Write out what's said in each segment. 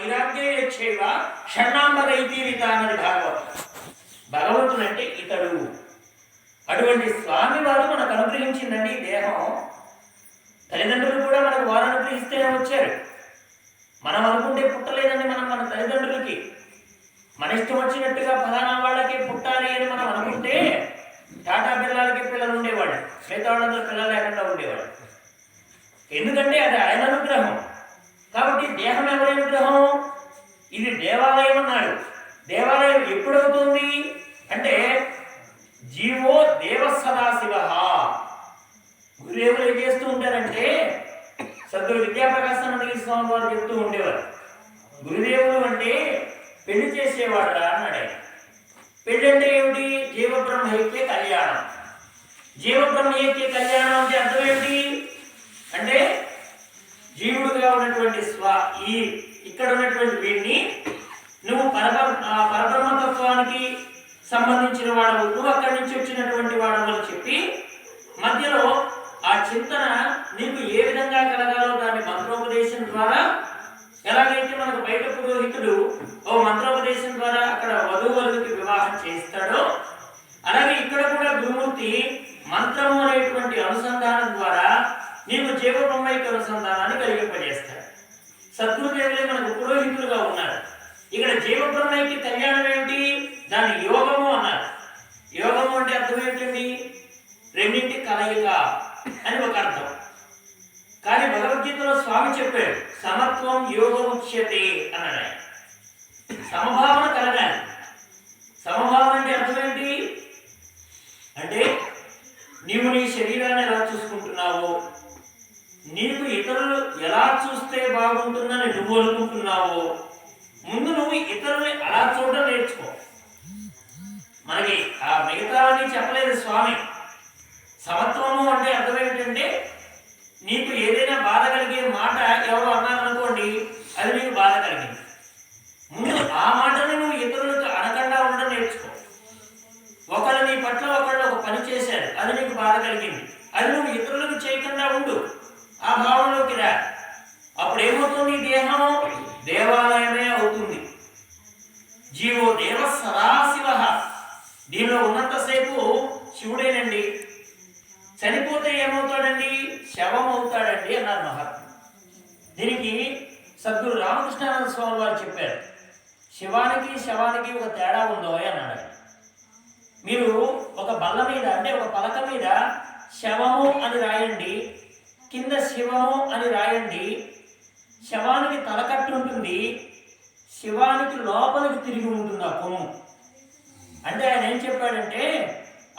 ఇరాజ్ఞేయక్షైవ షణ్ణాంబరైతీరిత అన్నది భాగవతం. భగవంతుడు అంటే ఇతడు. అటువంటి స్వామి వారు మనకు అనుగ్రహించిందండి దేహం. తల్లిదండ్రులు కూడా మనకు వారు అనుగ్రహిస్తేనే వచ్చారు. మనం అనుకుంటే పుట్టలేదండి. మన తల్లిదండ్రులకి మన ఇష్టం వచ్చినట్టుగా ఫలానా వాళ్ళకి పుట్టాలి అని మనం అనుకుంటే టాటా పిల్లలకి పిల్లలు ఉండేవాడు, మిగతా వాళ్ళందరూ పిల్లలు లేకుండా ఉండేవాడు. ఎందుకంటే అది ఆయన అనుగ్రహం. కాబట్టి దేహం ఎవరి అనుగ్రహం? ఇది దేవాలయం అన్నాడు. దేవాలయం ఎప్పుడవుతుంది అంటే జీవో దేవ సదాశివ. గురుదేవులు ఏం చేస్తూ ఉంటారంటే సద్గురు విద్యాప్రకాశానంద స్వామి వారు చెప్తూ ఉండేవారు, గురుదేవులు అంటే పెళ్లి చేసేవాడు అన్నాడు ఆయన. పెళ్లి అంటే ఏమిటి? జీవబ్రహ్మైక్య కళ్యాణం. జీవబ్రహ్మైక్య కళ్యాణం అంటే అర్థం ఏమిటి అంటే జీవుడుగా ఉన్నటువంటి ఇక్కడ ఉన్నటువంటి వీడిని నువ్వు పరబ్రహ్మతత్వానికి సంబంధించిన వాడవు, నువ్వు అక్కడి నుంచి వచ్చినటువంటి వాడవు అని చెప్పి మధ్యలో ఆ చింతన నీకు ఏ విధంగా కలగాలో దాన్ని మంత్రోపదేశం ద్వారా, ఎలాగైతే మనకు బయట పురోహితుడు ఓ మంత్రోపదేశం ద్వారా అక్కడ వధూవరులకి వివాహం చేస్తాడో అలాగే ఇక్కడ కూడా గురుమూర్తి మంత్రము అనేటువంటి అనుసంధానం ద్వారా నీకు జీవబ్రహ్మైక్య అనుసంధానాన్ని కలిగింపజేస్తాడు. సద్గురుదేవులే మనకు పురోహితులుగా ఉన్నారు. ఇక్కడ జీవబ్రహ్మైక్య కళ్యాణం ఏమిటి? దాన్ని యోగము అన్నారు. యోగము అంటే అర్థం ఏంటండి? రెండింటి కలయిక అని ఒక అర్థం. కానీ భగవద్గీతలో స్వామి చెప్పాడు సమత్వం యోగముచ్యతే అన్నాడు. సమభావన కలగాలి. సమభావన అంటే అర్థం ఏంటి అంటే నీవు నీ శరీరాన్ని ఎలా చూసుకుంటున్నావో, నీకు ఇతరులు ఎలా చూస్తే బాగుంటుందని నువ్వు అనుకుంటున్నావో ముందు నువ్వు ఇతరుల్ని అలా చూడడం నేర్చుకో. మనకి ఆ మిగతావన్నీ చెప్పలేదు స్వామి. సమత్వము అంటే అర్థం ఏమిటంటే నీకు ఏదైనా బాధ కలిగే మాట ఎవరు అన్నారనుకోండి, అది నీకు బాధ కలిగింది, ముందు ఆ మాటని నువ్వు ఇతరులకు అనకుండా ఉండడం నేర్చుకో. ఒకళ్ళు నీ పట్ల ఒకళ్ళు ఒక పని చేశారు, అది నీకు బాధ కలిగింది, అది నువ్వు ఇతరులకు చేయకుండా ఉండు, ఆ భావనలోకి రా. అప్పుడు ఏమవుతుంది? దేహం దేవాలయమే అవుతుంది. జీవో దేవ సదాశివ. దీనిలో ఉన్నంతసేపు శివుడేనండి, చనిపోతే ఏమవుతాడండి? శవం అవుతాడండి అన్నారు మహాత్ముడు. దీనికి సద్గురు రామకృష్ణానంద స్వామి వారు చెప్పారు, శివానికి శవానికి ఒక తేడా ఉందో అన్నాడు. మీరు ఒక బల్ల మీద అంటే ఒక పలక మీద శవము అని రాయండి, కింద శివము అని రాయండి. శవానికి తలకట్టు ఉంటుంది, శివానికి లోపలికి తిరిగి ఉంటుంది ఆ కొమ్ము. అంటే ఆయన ఏం చెప్పాడంటే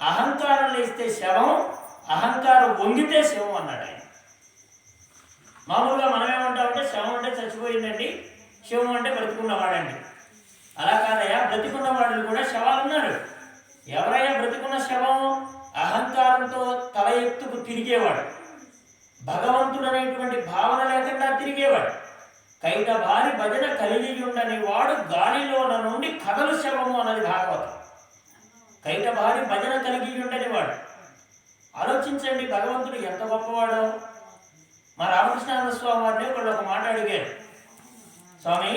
అహంకారం లేస్తే శవం, అహంకారం వంగితే శవం అన్నాడు ఆయన. మామూలుగా మనమేమంటామంటే శవం అంటే చచ్చిపోయిందండి, శవం అంటే బ్రతికున్నవాడండి. అలా కాదయ్యా, బ్రతికున్నవాడు కూడా శవాలు ఉన్నారు. ఎవరైనా బ్రతికున్న శవం? అహంకారంతో తల ఎత్తుకు తిరిగేవాడు, భగవంతుడు అనేటువంటి భావన లేకుండా తిరిగేవాడు. కైట భారీ భజన కలిగి ఉండని వాడు గాలిలోన నుండి కథలు శవము అన్నది భాగవతం. కైట భారీ భజన కలిగి ఉండని వాడు. ఆలోచించండి భగవంతుడు ఎంత గొప్పవాడో. మా రామకృష్ణానంద స్వామి వారిని వాళ్ళు ఒక మాట అడిగారు, స్వామి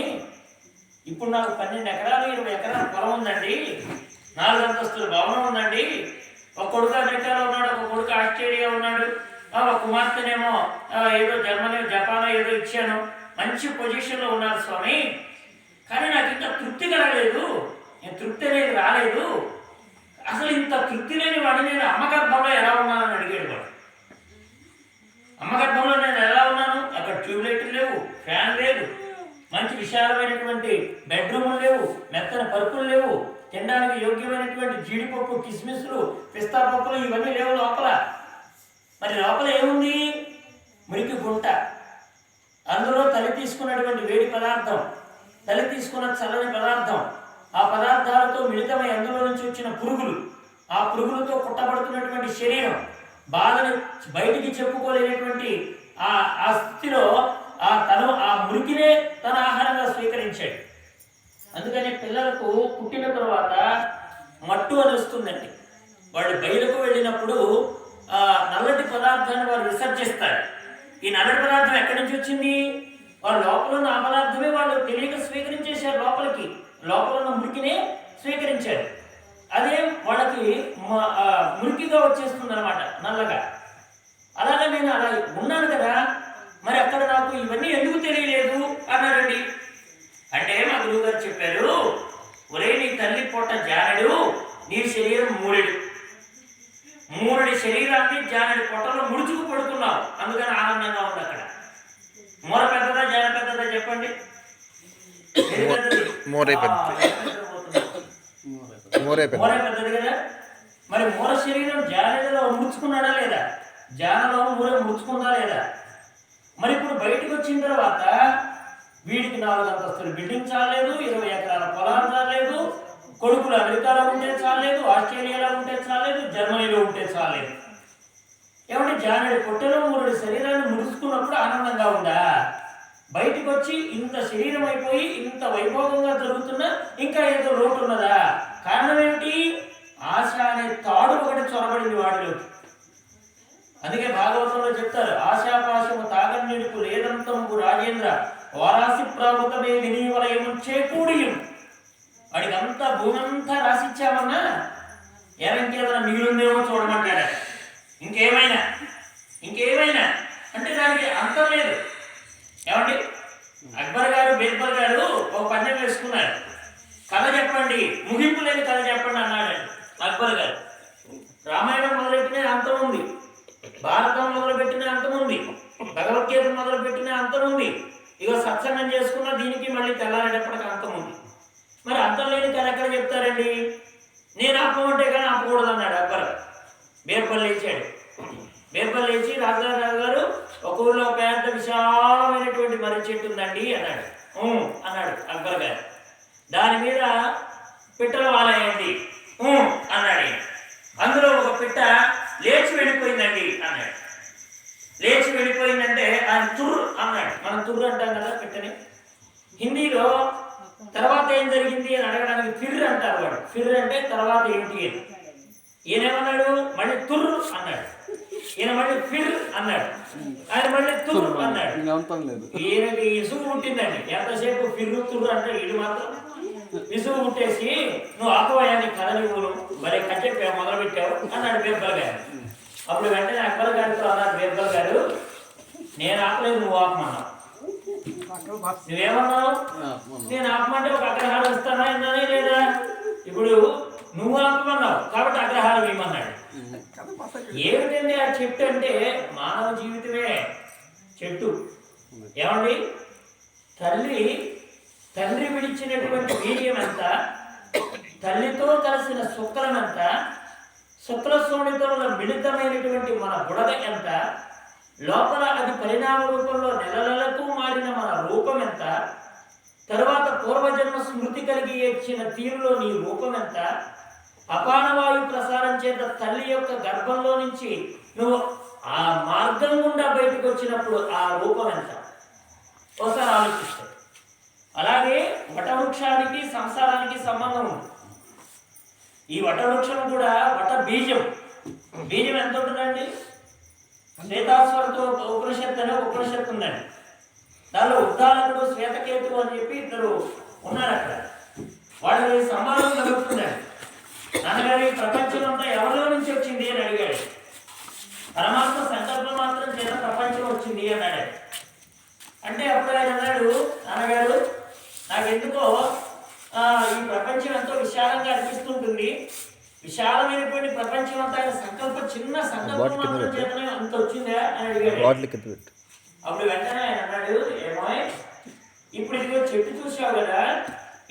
ఇప్పుడు నాకు 12 ఎకరాలు 20 ఎకరాల పొలం ఉందండి, 4 అంతస్తుల భవనం ఉందండి, ఒక కొడుకు అమెరికాలో ఉన్నాడు, ఒక కొడుకు ఆస్ట్రేలియా ఉన్నాడు, ఒక కుమార్తెనేమో ఏదో జర్మనీ జపాన్ ఏదో ఇచ్చాను, మంచి పొజిషన్లో ఉన్నారు స్వామి, కానీ నాకు ఇంకా తృప్తి కలగలేదు, తృప్తి అనేది రాలేదు, అసలు ఇంత తృప్తి లేని వాడిని నేను అమ్మగర్భంలో ఎలా ఉన్నానని అడిగాడు వాడు. అమ్మగర్భంలో నేను ఎలా ఉన్నాను? అక్కడ ట్యూబ్లైట్లు లేవు, ఫ్యాన్ లేదు, మంచి విశాలమైనటువంటి బెడ్రూములు లేవు, మెత్తన పరుపులు లేవు, తినడానికి యోగ్యమైనటువంటి జీడిపప్పు కిస్మిస్లు పిస్తా పప్పులు ఇవన్నీ లేవు లోపల. మరి లోపల ఏముంది? మురికి గుంట, అందులో తల్లి తీసుకున్నటువంటి వేడి పదార్థం, తల్లి తీసుకున్న చల్లని పదార్థం, ఆ పదార్థాలతో మిళితమై అందులో నుంచి వచ్చిన పురుగులు, ఆ పురుగులతో కుట్టబడుతున్నటువంటి శరీరం, బాధని బయటికి చెప్పుకోలేనటువంటి ఆ స్థితిలో తను ఆ మురికినే తన ఆహారంగా స్వీకరించాడు. అందుకని పిల్లలకు పుట్టిన తర్వాత మట్టు అని వస్తుందండి. వాళ్ళు బయటకు వెళ్ళినప్పుడు నల్లటి పదార్థాన్ని వారు విసర్జిస్తారు. ఈ నల్లటి పదార్థం ఎక్కడి నుంచి వచ్చింది? వాళ్ళ లోపల ఉన్న అపరాధమే వాళ్ళు తెలియక స్వీకరించేశారు, లోపల ఉన్న మురికినే స్వీకరించారు. అదే వాళ్ళకి మురికిగా వచ్చేస్తుంది అనమాట, నల్లగా. అలాగే నేను అలా ఉన్నాను కదా, మరి అక్కడ నాకు ఇవన్నీ ఎందుకు తెలియలేదు అన్నారండి. అంటే మా గురువు గారు చెప్పారు, ఒరే నీ తల్లి పొట్ట జానడు, నీ శరీరం మూరెడి శరీరాన్ని జానడి పొట్టలో ముడుచుకు పడుకున్నావు, అందుకని ఆనందంగా ఉంది అక్కడ. మూర పెద్దదా జాన పెద్దదా చెప్పండి? మూరే పెద్దది కదా. మరి మూర శరీరం జానడిలో ముడుచుకున్నాడా లేదా? జానలో మూర ముడుచుకుందా లేదా? మరి ఇప్పుడు బయటకు వచ్చిన తర్వాత వీడికి 4 అంతస్తులు బిల్డింగ్ చాలేదు, 20 ఎకరాల పొలాలు చాలేదు, కొడుకులు అమెరికాలో ఉంటే చాలేదు, ఆస్ట్రేలియాలో ఉంటే చాలేదు, జర్మనీలో ఉంటే చాలేదు. ఏమంటే జానడి పొట్టెలో 3 శరీరాన్ని ముడుచుకున్నప్పుడు ఆనందంగా ఉందా? బయటకు వచ్చి ఇంత శరీరం అయిపోయి ఇంత వైభోగంగా జరుగుతున్నా ఇంకా ఏదో లోటు ఉన్నదా? కారణం ఏమిటి? ఆశ అనే తాడు ఒకటి చొరబడింది వాడిలోకి. అందుకే భాగవతంలో చెప్తారు, ఆశాపాశము తాగన్యుడికు లేదంతము రాజేంద్ర వారాసి ప్రాభుతమే వినీవలయము చేకూడియం. వాడికి అంతా భూమి అంతా రాసిచ్చామన్నా ఇంకేదైనా మిగిలిందేమో చూడమంటాడు. ఇంకేమైనా అంటే దానికి అంతం లేదు. ఏమండి, అక్బర్ గారు బీర్బల్ గారు ఒక పందెం వేసుకున్నారు, కథ చెప్పండి, ముగింపు లేని కథ చెప్పండి అన్నాడు అక్బర్ గారు. రామాయణం మొదలెట్టిన అంతం ఉంది, భారతం మొదలుపెట్టిన అంతం ఉంది, భగవద్గీత మొదలుపెట్టిన అంతం ఉంది, ఇక సత్సంగం చేసుకున్న దీనికి మళ్ళీ తెల్లారేటప్పటికి అంతం ఉంది. మరి అంతం లేని కథ ఎక్కడ చెప్తారండి? నేను ఆపమంటే కానీ ఆపకూడదు అన్నాడు అక్బర్. బీర్బల్ లేచి రాజారావు గారు, ఒక ఊళ్ళో పెద్ద విశాలమైనటువంటి మర్రి చెట్టు ఉందండి అన్నాడు. అన్నాడు అక్బర్ గారు. దాని మీద పిట్టలు వాలాయండి అన్నాడు. అందులో ఒక పిట్ట లేచి వెళ్ళిపోయిందండి అన్నాడు. లేచి వెళ్ళిపోయిందంటే ఆయన తుర్రు అన్నాడు. మనం తుర్రు అంటాం కదా పిట్టని. హిందీలో తర్వాత ఏం జరిగింది అని అడగడానికి ఫిర్ అంటారు. వాడు ఫిర్ అంటే తర్వాత ఏంటి అని. ఈయనేమన్నాడు? మళ్ళీ తుర్రు అన్నాడు. ఈయన మళ్ళీ ఫిర్ అన్నాడు. ఆయన మళ్ళీ తుర్రు అన్నాడు. ఈయనకి ఇసుగు పుట్టిందండి. ఎంతసేపు ఫిర్రు తుర్రు అంటే వీడు మాత్రం విసుగు పుట్టేసి, నువ్వు ఆపవాయాన్ని కదలివును మరి కచ్చెప్పా మొదలు పెట్టావు అన్నాడు బీర్బల్ గారు. అప్పుడు వెంటనే అక్బర్ గారితో అన్నాడు బీర్బల్ గారు, నేను ఆపలేదు, నువ్వు ఆపమన్నావు. నువ్వేమన్నావు? నేను ఆపమంటే ఒక అగ్రహారం ఇస్తానా అన్నానే లేదా? ఇప్పుడు నువ్వు ఆపమన్నావు కాబట్టి అగ్రహారం ఇవ్వమన్నాడు. ఏమిటండి ఆ చెట్టు అంటే? మానవ జీవితమే చెట్టు. ఏమండి, తండ్రి విడిచినటువంటి వీర్యం ఎంత, తల్లితో కలిసిన శుక్లం ఎంత, శుక్ల సోనితముల మిళితమైనటువంటి మన బుడగ ఎంత, లోపల అది పరిణామ రూపంలో నెలలకు మారిన మన రూపం ఎంత, తరువాత పూర్వజన్మ స్మృతి కలిగి ఇచ్చిన తీరులో నీ రూపం ఎంత, అపానవాయు ప్రసారం చేత తల్లి యొక్క గర్భంలో నుంచి నువ్వు ఆ మార్గం గుండా బయటకు వచ్చినప్పుడు ఆ రూపం ఎంత, ఒకసారి ఆలోచిస్తావు. అలాగే వటవృక్షానికి సంసారానికి సంబంధం ఉంది. ఈ వటవృక్షం కూడా బీజం ఎంత ఉంటుందండి? శ్వేతాశ్వరతో ఉపనిషత్తు అనే ఉపనిషత్తు ఉందండి. దానిలో ఉద్దాలకుడు శ్వేతకేతు అని చెప్పి 2 ఉన్నారు అక్కడ. వాళ్ళకి సంబంధం జరుగుతుందండి. నాన్నగారి ప్రపంచం అంతా ఎవరిలో నుంచి వచ్చింది అని అడిగాడు. పరమాత్మ సంకల్పం మాత్రం చేత ప్రపంచం వచ్చింది అన్నాడు. అంటే అప్పుడు ఆయన అన్నాడు, నాన్నగారు నాకెందుకో ఈ ప్రపంచం ఎంతో విశాలంగా అనిపిస్తుంటుంది, విశాలమైనటువంటి ప్రపంచం అంతా ఆయన చిన్న సంకల్పం మాత్రం చేతనే అంత వచ్చిందా అని అడిగాడు. అప్పుడు వెంటనే ఆయన అన్నాడు, ఏమో ఇప్పుడు ఇదిగో చెట్టు చూసావు కదా,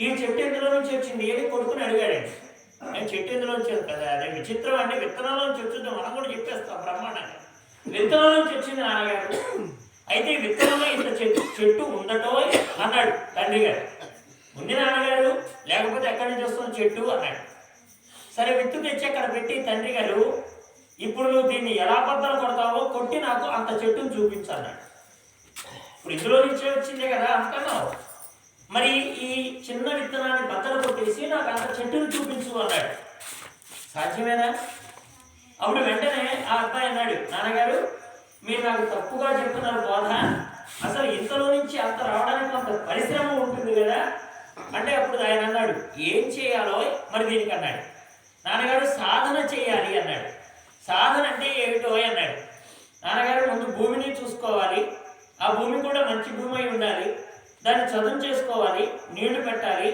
ఈ చెట్టు ఎందులో నుంచి వచ్చింది అని కొడుకుని అడిగాడండి. నేను చెట్టు ఎందులో వచ్చాను కదా, అదే విచిత్రం అంటే విత్తనాల నుంచి వచ్చింది, మనం కూడా చెప్పేస్తాం బ్రహ్మాండంగా. విత్తనాల నుంచి వచ్చింది నాన్నగారు. అయితే విత్తనంలో ఇంత చెట్టు ఉండటో అన్నాడు తండ్రి గారు. ఉంది నాన్నగారు, లేకపోతే ఎక్కడి నుంచి వస్తుంది చెట్టు అన్నాడు. సరే విత్తు తెచ్చి అక్కడ పెట్టి తండ్రి గారు, ఇప్పుడు నువ్వు దీన్ని ఎలా బద్దలు కొడతావో కొట్టి నాకు అంత చెట్టును చూపించన్నాడు. ఇప్పుడు ఇందులో నుంచే వచ్చిందే కదా అనుకున్నావు, మరి ఈ చిన్న విత్తనాన్ని బద్దలు కొట్టేసి నాకు అంత చెట్టును చూపించు అన్నాడు. సాధ్యమేనా? అప్పుడు వెంటనే ఆ అబ్బాయి అన్నాడు, నాన్నగారు మీరు నాకు తప్పుగా చెప్తున్నారు బోధ, అసలు ఇంతలో నుంచి అంత రావడానికి కొంత పరిశ్రమ ఉంటుంది కదా అంటే అప్పుడు ఆయన అన్నాడు ఏం చేయాలో మరి దీనికి అన్నాడు. నాన్నగారు సాధన చేయాలి అన్నాడు. సాధన అంటే ఏమిటో అన్నాడు. నాన్నగారు ముందు భూమిని చూసుకోవాలి, ఆ భూమి కూడా మంచి భూమి అయి ఉండాలి, దాన్ని చదును చేసుకోవాలి, నీళ్లు పెట్టాలి,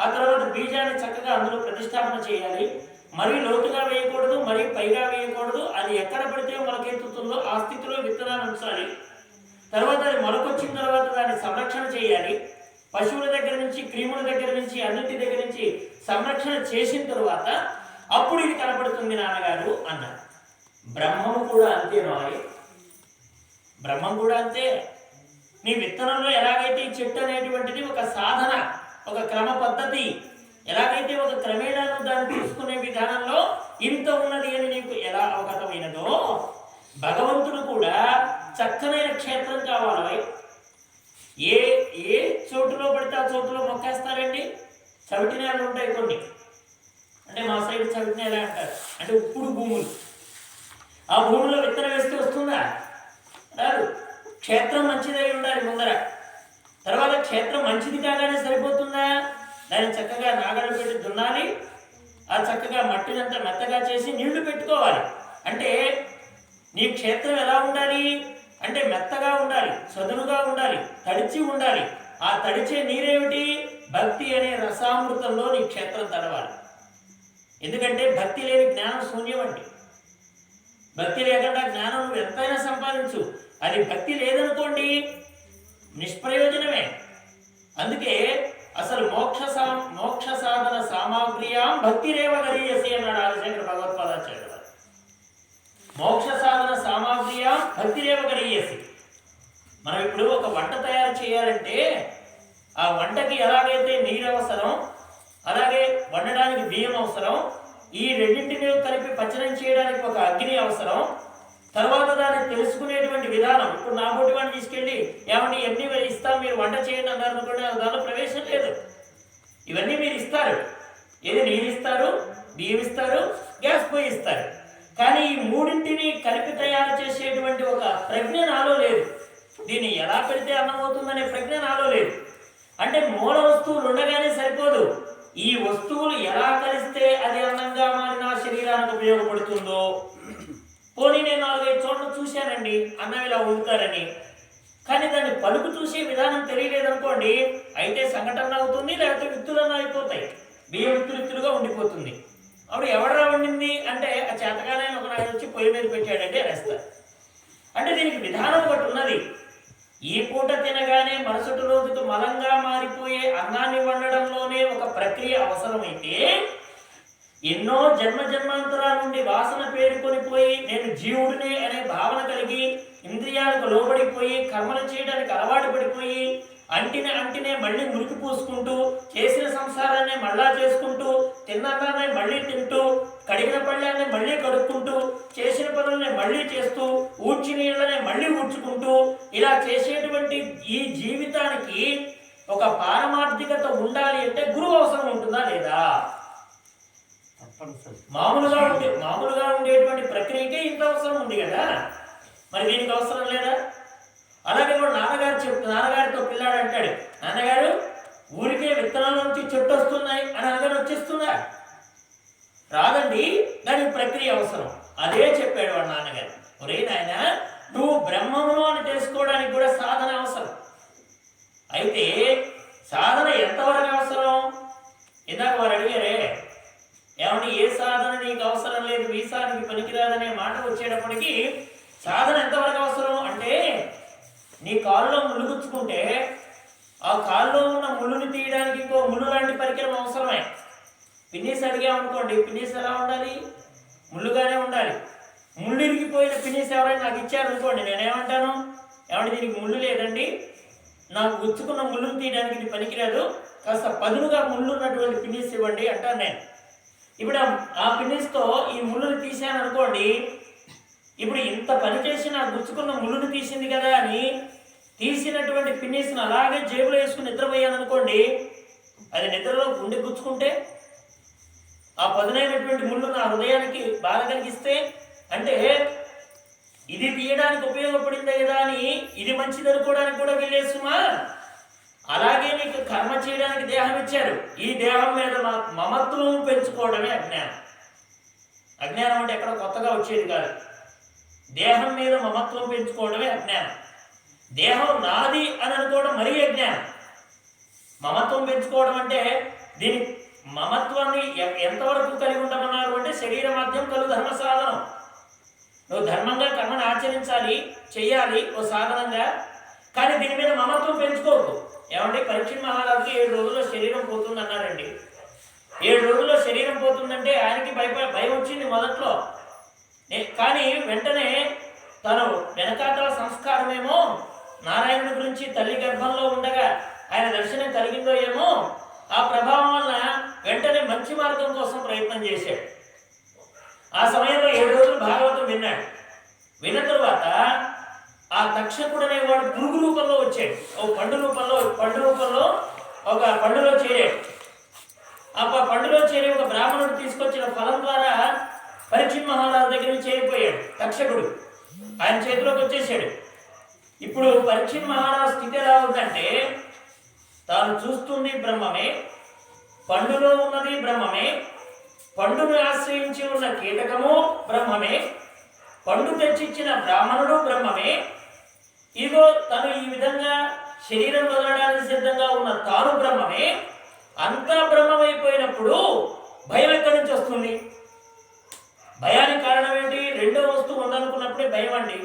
ఆ తర్వాత బీజాన్ని చక్కగా అందులో ప్రతిష్టాపన చేయాలి, మరీ లోతుగా వేయకూడదు, మరీ పైగా వేయకూడదు, అది ఎక్కడ పడితే మొలకెత్తుతుందో ఆ స్థితిలో విత్తనాలు ఉంచాలి, తర్వాత అది మొలకొచ్చిన తర్వాత దాన్ని సంరక్షణ చేయాలి, పశువుల దగ్గర నుంచి క్రిముల దగ్గర నుంచి అన్నింటి దగ్గర నుంచి సంరక్షణ చేసిన తరువాత అప్పుడు ఇది కనపడుతుంది నాన్నగారు అన్నారు. బ్రహ్మము కూడా అంతే నాయ్, బ్రహ్మం కూడా అంతే. నీ విత్తనంలో ఎలాగైతే ఈ చెట్టు అనేటువంటిది ఒక సాధన, ఒక క్రమ పద్ధతి, ఎలాగైతే ఒక క్రమేణాను దాన్ని తీసుకునే విధానంలో ఇంత ఉన్నది అని నీకు ఎలా అవగతమైనదో భగవంతుడు కూడా చక్కనైన క్షేత్రం కావాలి. ఏ ఏ చోటులో పడితే ఆ చోటులో మొక్కేస్తారండి. చవిటి నేలలు ఉంటాయి కొన్ని, అంటే మా సైడ్ చవిటి నేల అంటారు, అంటే ఉప్పుడు భూములు. ఆ భూమిలో విత్తనం వేస్తే వస్తుందా? రాదు. క్షేత్రం మంచిదై ఉండాలి ముందర. తర్వాత క్షేత్రం మంచిది కాగానే సరిపోతుందా? దాన్ని చక్కగా నాగళ్ళు పెట్టి దున్నాలి, ఆ చక్కగా మట్టినంతా మెత్తగా చేసి నీళ్లు పెట్టుకోవాలి. అంటే నీ క్షేత్రం ఎలా ఉండాలి అంటే మెత్తగా ఉండాలి, చదునుగా ఉండాలి, తడిచి ఉండాలి. ఆ తడిచే నీరేమిటి? భక్తి అనే రసామృతంలో నీ క్షేత్రం తడవాలి. ఎందుకంటే భక్తి లేని జ్ఞానం శూన్యం అండి. భక్తి లేకుండా జ్ఞానం నువ్వు ఎంతైనా సంపాదించు, అది భక్తి లేదనుకోండి నిష్ప్రయోజనమే. అందుకే అసలు మోక్ష సాధన సామాగ్ర్యాం భక్తిరేవ గరీయసి అన్నాడు ఆదిశంకర భగవత్పాదాచార్యులు. మోక్ష సాధన సామాగ్ర్యాం భక్తిరేవ గరీయసి. మనం ఇప్పుడు ఒక వంట తయారు చేయాలంటే ఆ వంటకి ఎలాగైతే నీరు అవసరం, అలాగే వండడానికి బియ్యం అవసరం, ఈ రెండింటిని కలిపి పచనం చేయడానికి ఒక అగ్ని అవసరం, తర్వాత దాన్ని తెలుసుకునేటువంటి విధానం. ఇప్పుడు నా బోటి వాడిని తీసుకెళ్ళి ఏమన్నా ఎన్ని ఇస్తాం మీరు వంట చేయండి అన్నారు అనుకోండి, దానిలో ప్రవేశం లేదు. ఇవన్నీ మీరు ఇస్తారు, ఏది నీరు ఇస్తారు, బియ్యం ఇస్తారు, గ్యాస్ పొయ్యి ఇస్తారు. కానీ ఈ మూడింటిని కలిపి తయారు చేసేటువంటి ఒక ప్రజ్ఞ నాలో లేదు. దీన్ని ఎలా పెడితే అన్నం అవుతుందనే ప్రజ్ఞ నాలో లేదు. అంటే మూల వస్తువులు ఉండగానే సరిపోదు, ఈ వస్తువులు ఎలా కలిస్తే అది అందంగా మారిన శరీరానికి ఉపయోగపడుతుందో. పోనీ నేను 4-5 చోట్ల చూశానండి అన్నం ఇలా వండుతారని, కానీ దాన్ని పలుకు చూసే విధానం తెలియలేదనుకోండి, అయితే సంఘటన అవుతుంది, లేకపోతే విత్తులన్నా అయిపోతాయి, బియ్యం విత్తులుగా ఉండిపోతుంది. అప్పుడు ఎవడరా వండింది అంటే ఆ చేతకాలైన ఒక నాయన వచ్చి పొయ్యి మీద పెట్టాడంటే వేస్తారు. అంటే దీనికి విధానం ఒకటి ఉన్నది. ఈ పూట తినగానే మరుసటి రోజుకు మలంగా మారిపోయే అన్నాన్ని వండడంలోనే ఒక ప్రక్రియ అవసరమైతే, ఎన్నో జన్మాంతరాల నుండి వాసన పేరుకొని పోయి నేను జీవుడినే అనే భావన కలిగి ఇంద్రియాలకు లోబడిపోయి కర్మలు చేయడానికి అలవాటు పడిపోయి అంటినే మళ్ళీ మురికి పూసుకుంటూ, చేసిన సంసారాన్ని మళ్ళా చేసుకుంటూ, తిన్నదాన్ని మళ్ళీ తింటూ, కడిగిన పళ్ళాన్ని మళ్ళీ కడుక్కుంటూ, చేసిన పనులని మళ్ళీ చేస్తూ, ఊడ్చి నీళ్ళని మళ్ళీ ఊడ్చుకుంటూ, ఇలా చేసేటువంటి ఈ జీవితానికి ఒక పారమార్థికత ఉండాలి అంటే గురువు అవసరం ఉంటుందా లేదా? మామూలుగా ఉండేటువంటి ప్రక్రియకే ఇంత అవసరం ఉంది కదా, మరి దీనికి అవసరం లేదా? అలాగే కూడా నాన్నగారితో పిల్లాడు అంటాడు, నాన్నగారు ఊరికే విత్తనాల నుంచి చెట్టు వస్తున్నాయి అని అనగానే వచ్చేస్తుందా? రాదండి, దానికి ప్రక్రియ అవసరం. అదే చెప్పాడు వాడు నాన్నగారు. ఒరే నాయన, నువ్వు బ్రహ్మమును అని తెలుసుకోవడానికి కూడా సాధన అవసరం. అయితే సాధన ఎంతవరకు అవసరం? ఇందాక వారు అడిగారే, ఏమంటే ఏ సాధన నీకు అవసరం లేదు, వీసానికి పనికిరాదనే మాట వచ్చేటప్పటికి సాధన ఎంతవరకు అవసరం అంటే, నీ కాలులో ముళ్ళు గుచ్చుకుంటే ఆ కాలులో ఉన్న ముళ్ళుని తీయడానికి ఇంకో ముళ్ళు లాంటి పరికరం అవసరమే. పిన్నీస్ అడిగామనుకోండి, పిన్నీస్ ఎలా ఉండాలి? ముళ్ళుగానే ఉండాలి. ముళ్ళు ఇరిగిపోయిన పిన్నీస్ ఎవరైనా నాకు ఇచ్చారనుకోండి, నేనేమంటాను, ఏమంటే దీనికి ముళ్ళు లేదండి, నాకు గుచ్చుకున్న ముళ్ళుని తీయడానికి ఇది పనికిరాదు, కాస్త పదునుగా ముళ్ళు ఉన్నటువంటి పిన్నీస్ ఇవ్వండి అంటాను నేను. ఇప్పుడు ఆ పిన్నీస్తో ఈ ముళ్ళుని తీసాను అనుకోండి, ఇప్పుడు ఇంత పని చేసి నాకు గుచ్చుకున్న ముళ్ళుని తీసింది కదా అని తీసినటువంటి పిన్నీస్ని అలాగే జేబులో వేసుకుని నిద్రపోయాను అనుకోండి, అది నిద్రలో గుండె గుచ్చుకుంటే ఆ పదునైనటువంటి ముళ్ళు నా హృదయానికి బాధ కలిగిస్తే, అంటే ఇది తీయడానికి ఉపయోగపడిందే కదా అని ఇది మంచిది అనుకోవడానికి కూడా వీలేసుమా. అలాగే నీకు కర్మ చేయడానికి దేహం ఇచ్చారు. ఈ దేహం మీద మమత్వం పెంచుకోవడమే అజ్ఞానం. అజ్ఞానం అంటే ఎక్కడ కొత్తగా వచ్చేది కాదు. దేహం మీద మమత్వం పెంచుకోవడమే అజ్ఞానం. దేహం నాది అని అనుకోవడం మరీ అజ్ఞానం. మమత్వం పెంచుకోవడం అంటే దీని మమత్వాన్ని ఎంతవరకు కలిగి ఉండమన్నారు అంటే శరీర మాధ్యం కలు ధర్మ సాధనం. నువ్వు ధర్మంగా కర్మను ఆచరించాలి, చెయ్యాలి ఓ సాధనంగా, కానీ దీని మీద మమత్వం పెంచుకోవద్దు. ఏమంటే పరీక్షిత్ మహారాజుకి 7 రోజుల్లో శరీరం పోతుంది అన్నారండి. 7 రోజుల్లో శరీరం పోతుందంటే ఆయనకి భయం వచ్చింది మొదట్లో. కానీ వెంటనే తను వెనకాతల సంస్కారమేమో నారాయణుడి గురించి తల్లి గర్భంలో ఉండగా ఆయన దర్శనం కలిగిందో ఏమో, ఆ ప్రభావం వల్ల వెంటనే మంచి మార్గం కోసం ప్రయత్నం చేశాడు. ఆ సమయంలో 7 రోజులు భాగవతం విన్నాడు. విన్న తరువాత ఆ తక్షకుడు అనేవాడు పురుగు రూపంలో వచ్చాడు. పండు రూపంలో ఒక పండులో చేరాడు. ఆ పండులో చేరి ఒక బ్రాహ్మణుడు తీసుకొచ్చిన ఫలం ద్వారా పరీక్షిత్ మహారాజు దగ్గర చేరిపోయాడు తక్షకుడు. ఆయన చేతిలోకి వచ్చేసాడు. ఇప్పుడు పరీక్షిత్ మహారాజు స్థితి ఎలా ఉందంటే, తాను చూస్తుంది బ్రహ్మమే, పండులో ఉన్నది బ్రహ్మమే, పండును ఆశ్రయించి ఉన్న కీటకము బ్రహ్మమే, పండు తెచ్చిచ్చిన బ్రాహ్మణుడు బ్రహ్మమే. ఇదో తను ఈ విధంగా శరీరం వదలడానికి సిద్ధంగా ఉన్న తాను బ్రహ్మమే. అంతా బ్రహ్మమైపోయినప్పుడు భయం ఎక్కడి నుంచి వస్తుంది? భయానికి కారణం ఏంటి? రెండో వస్తువు ఉందనుకున్నప్పుడే భయం అండి.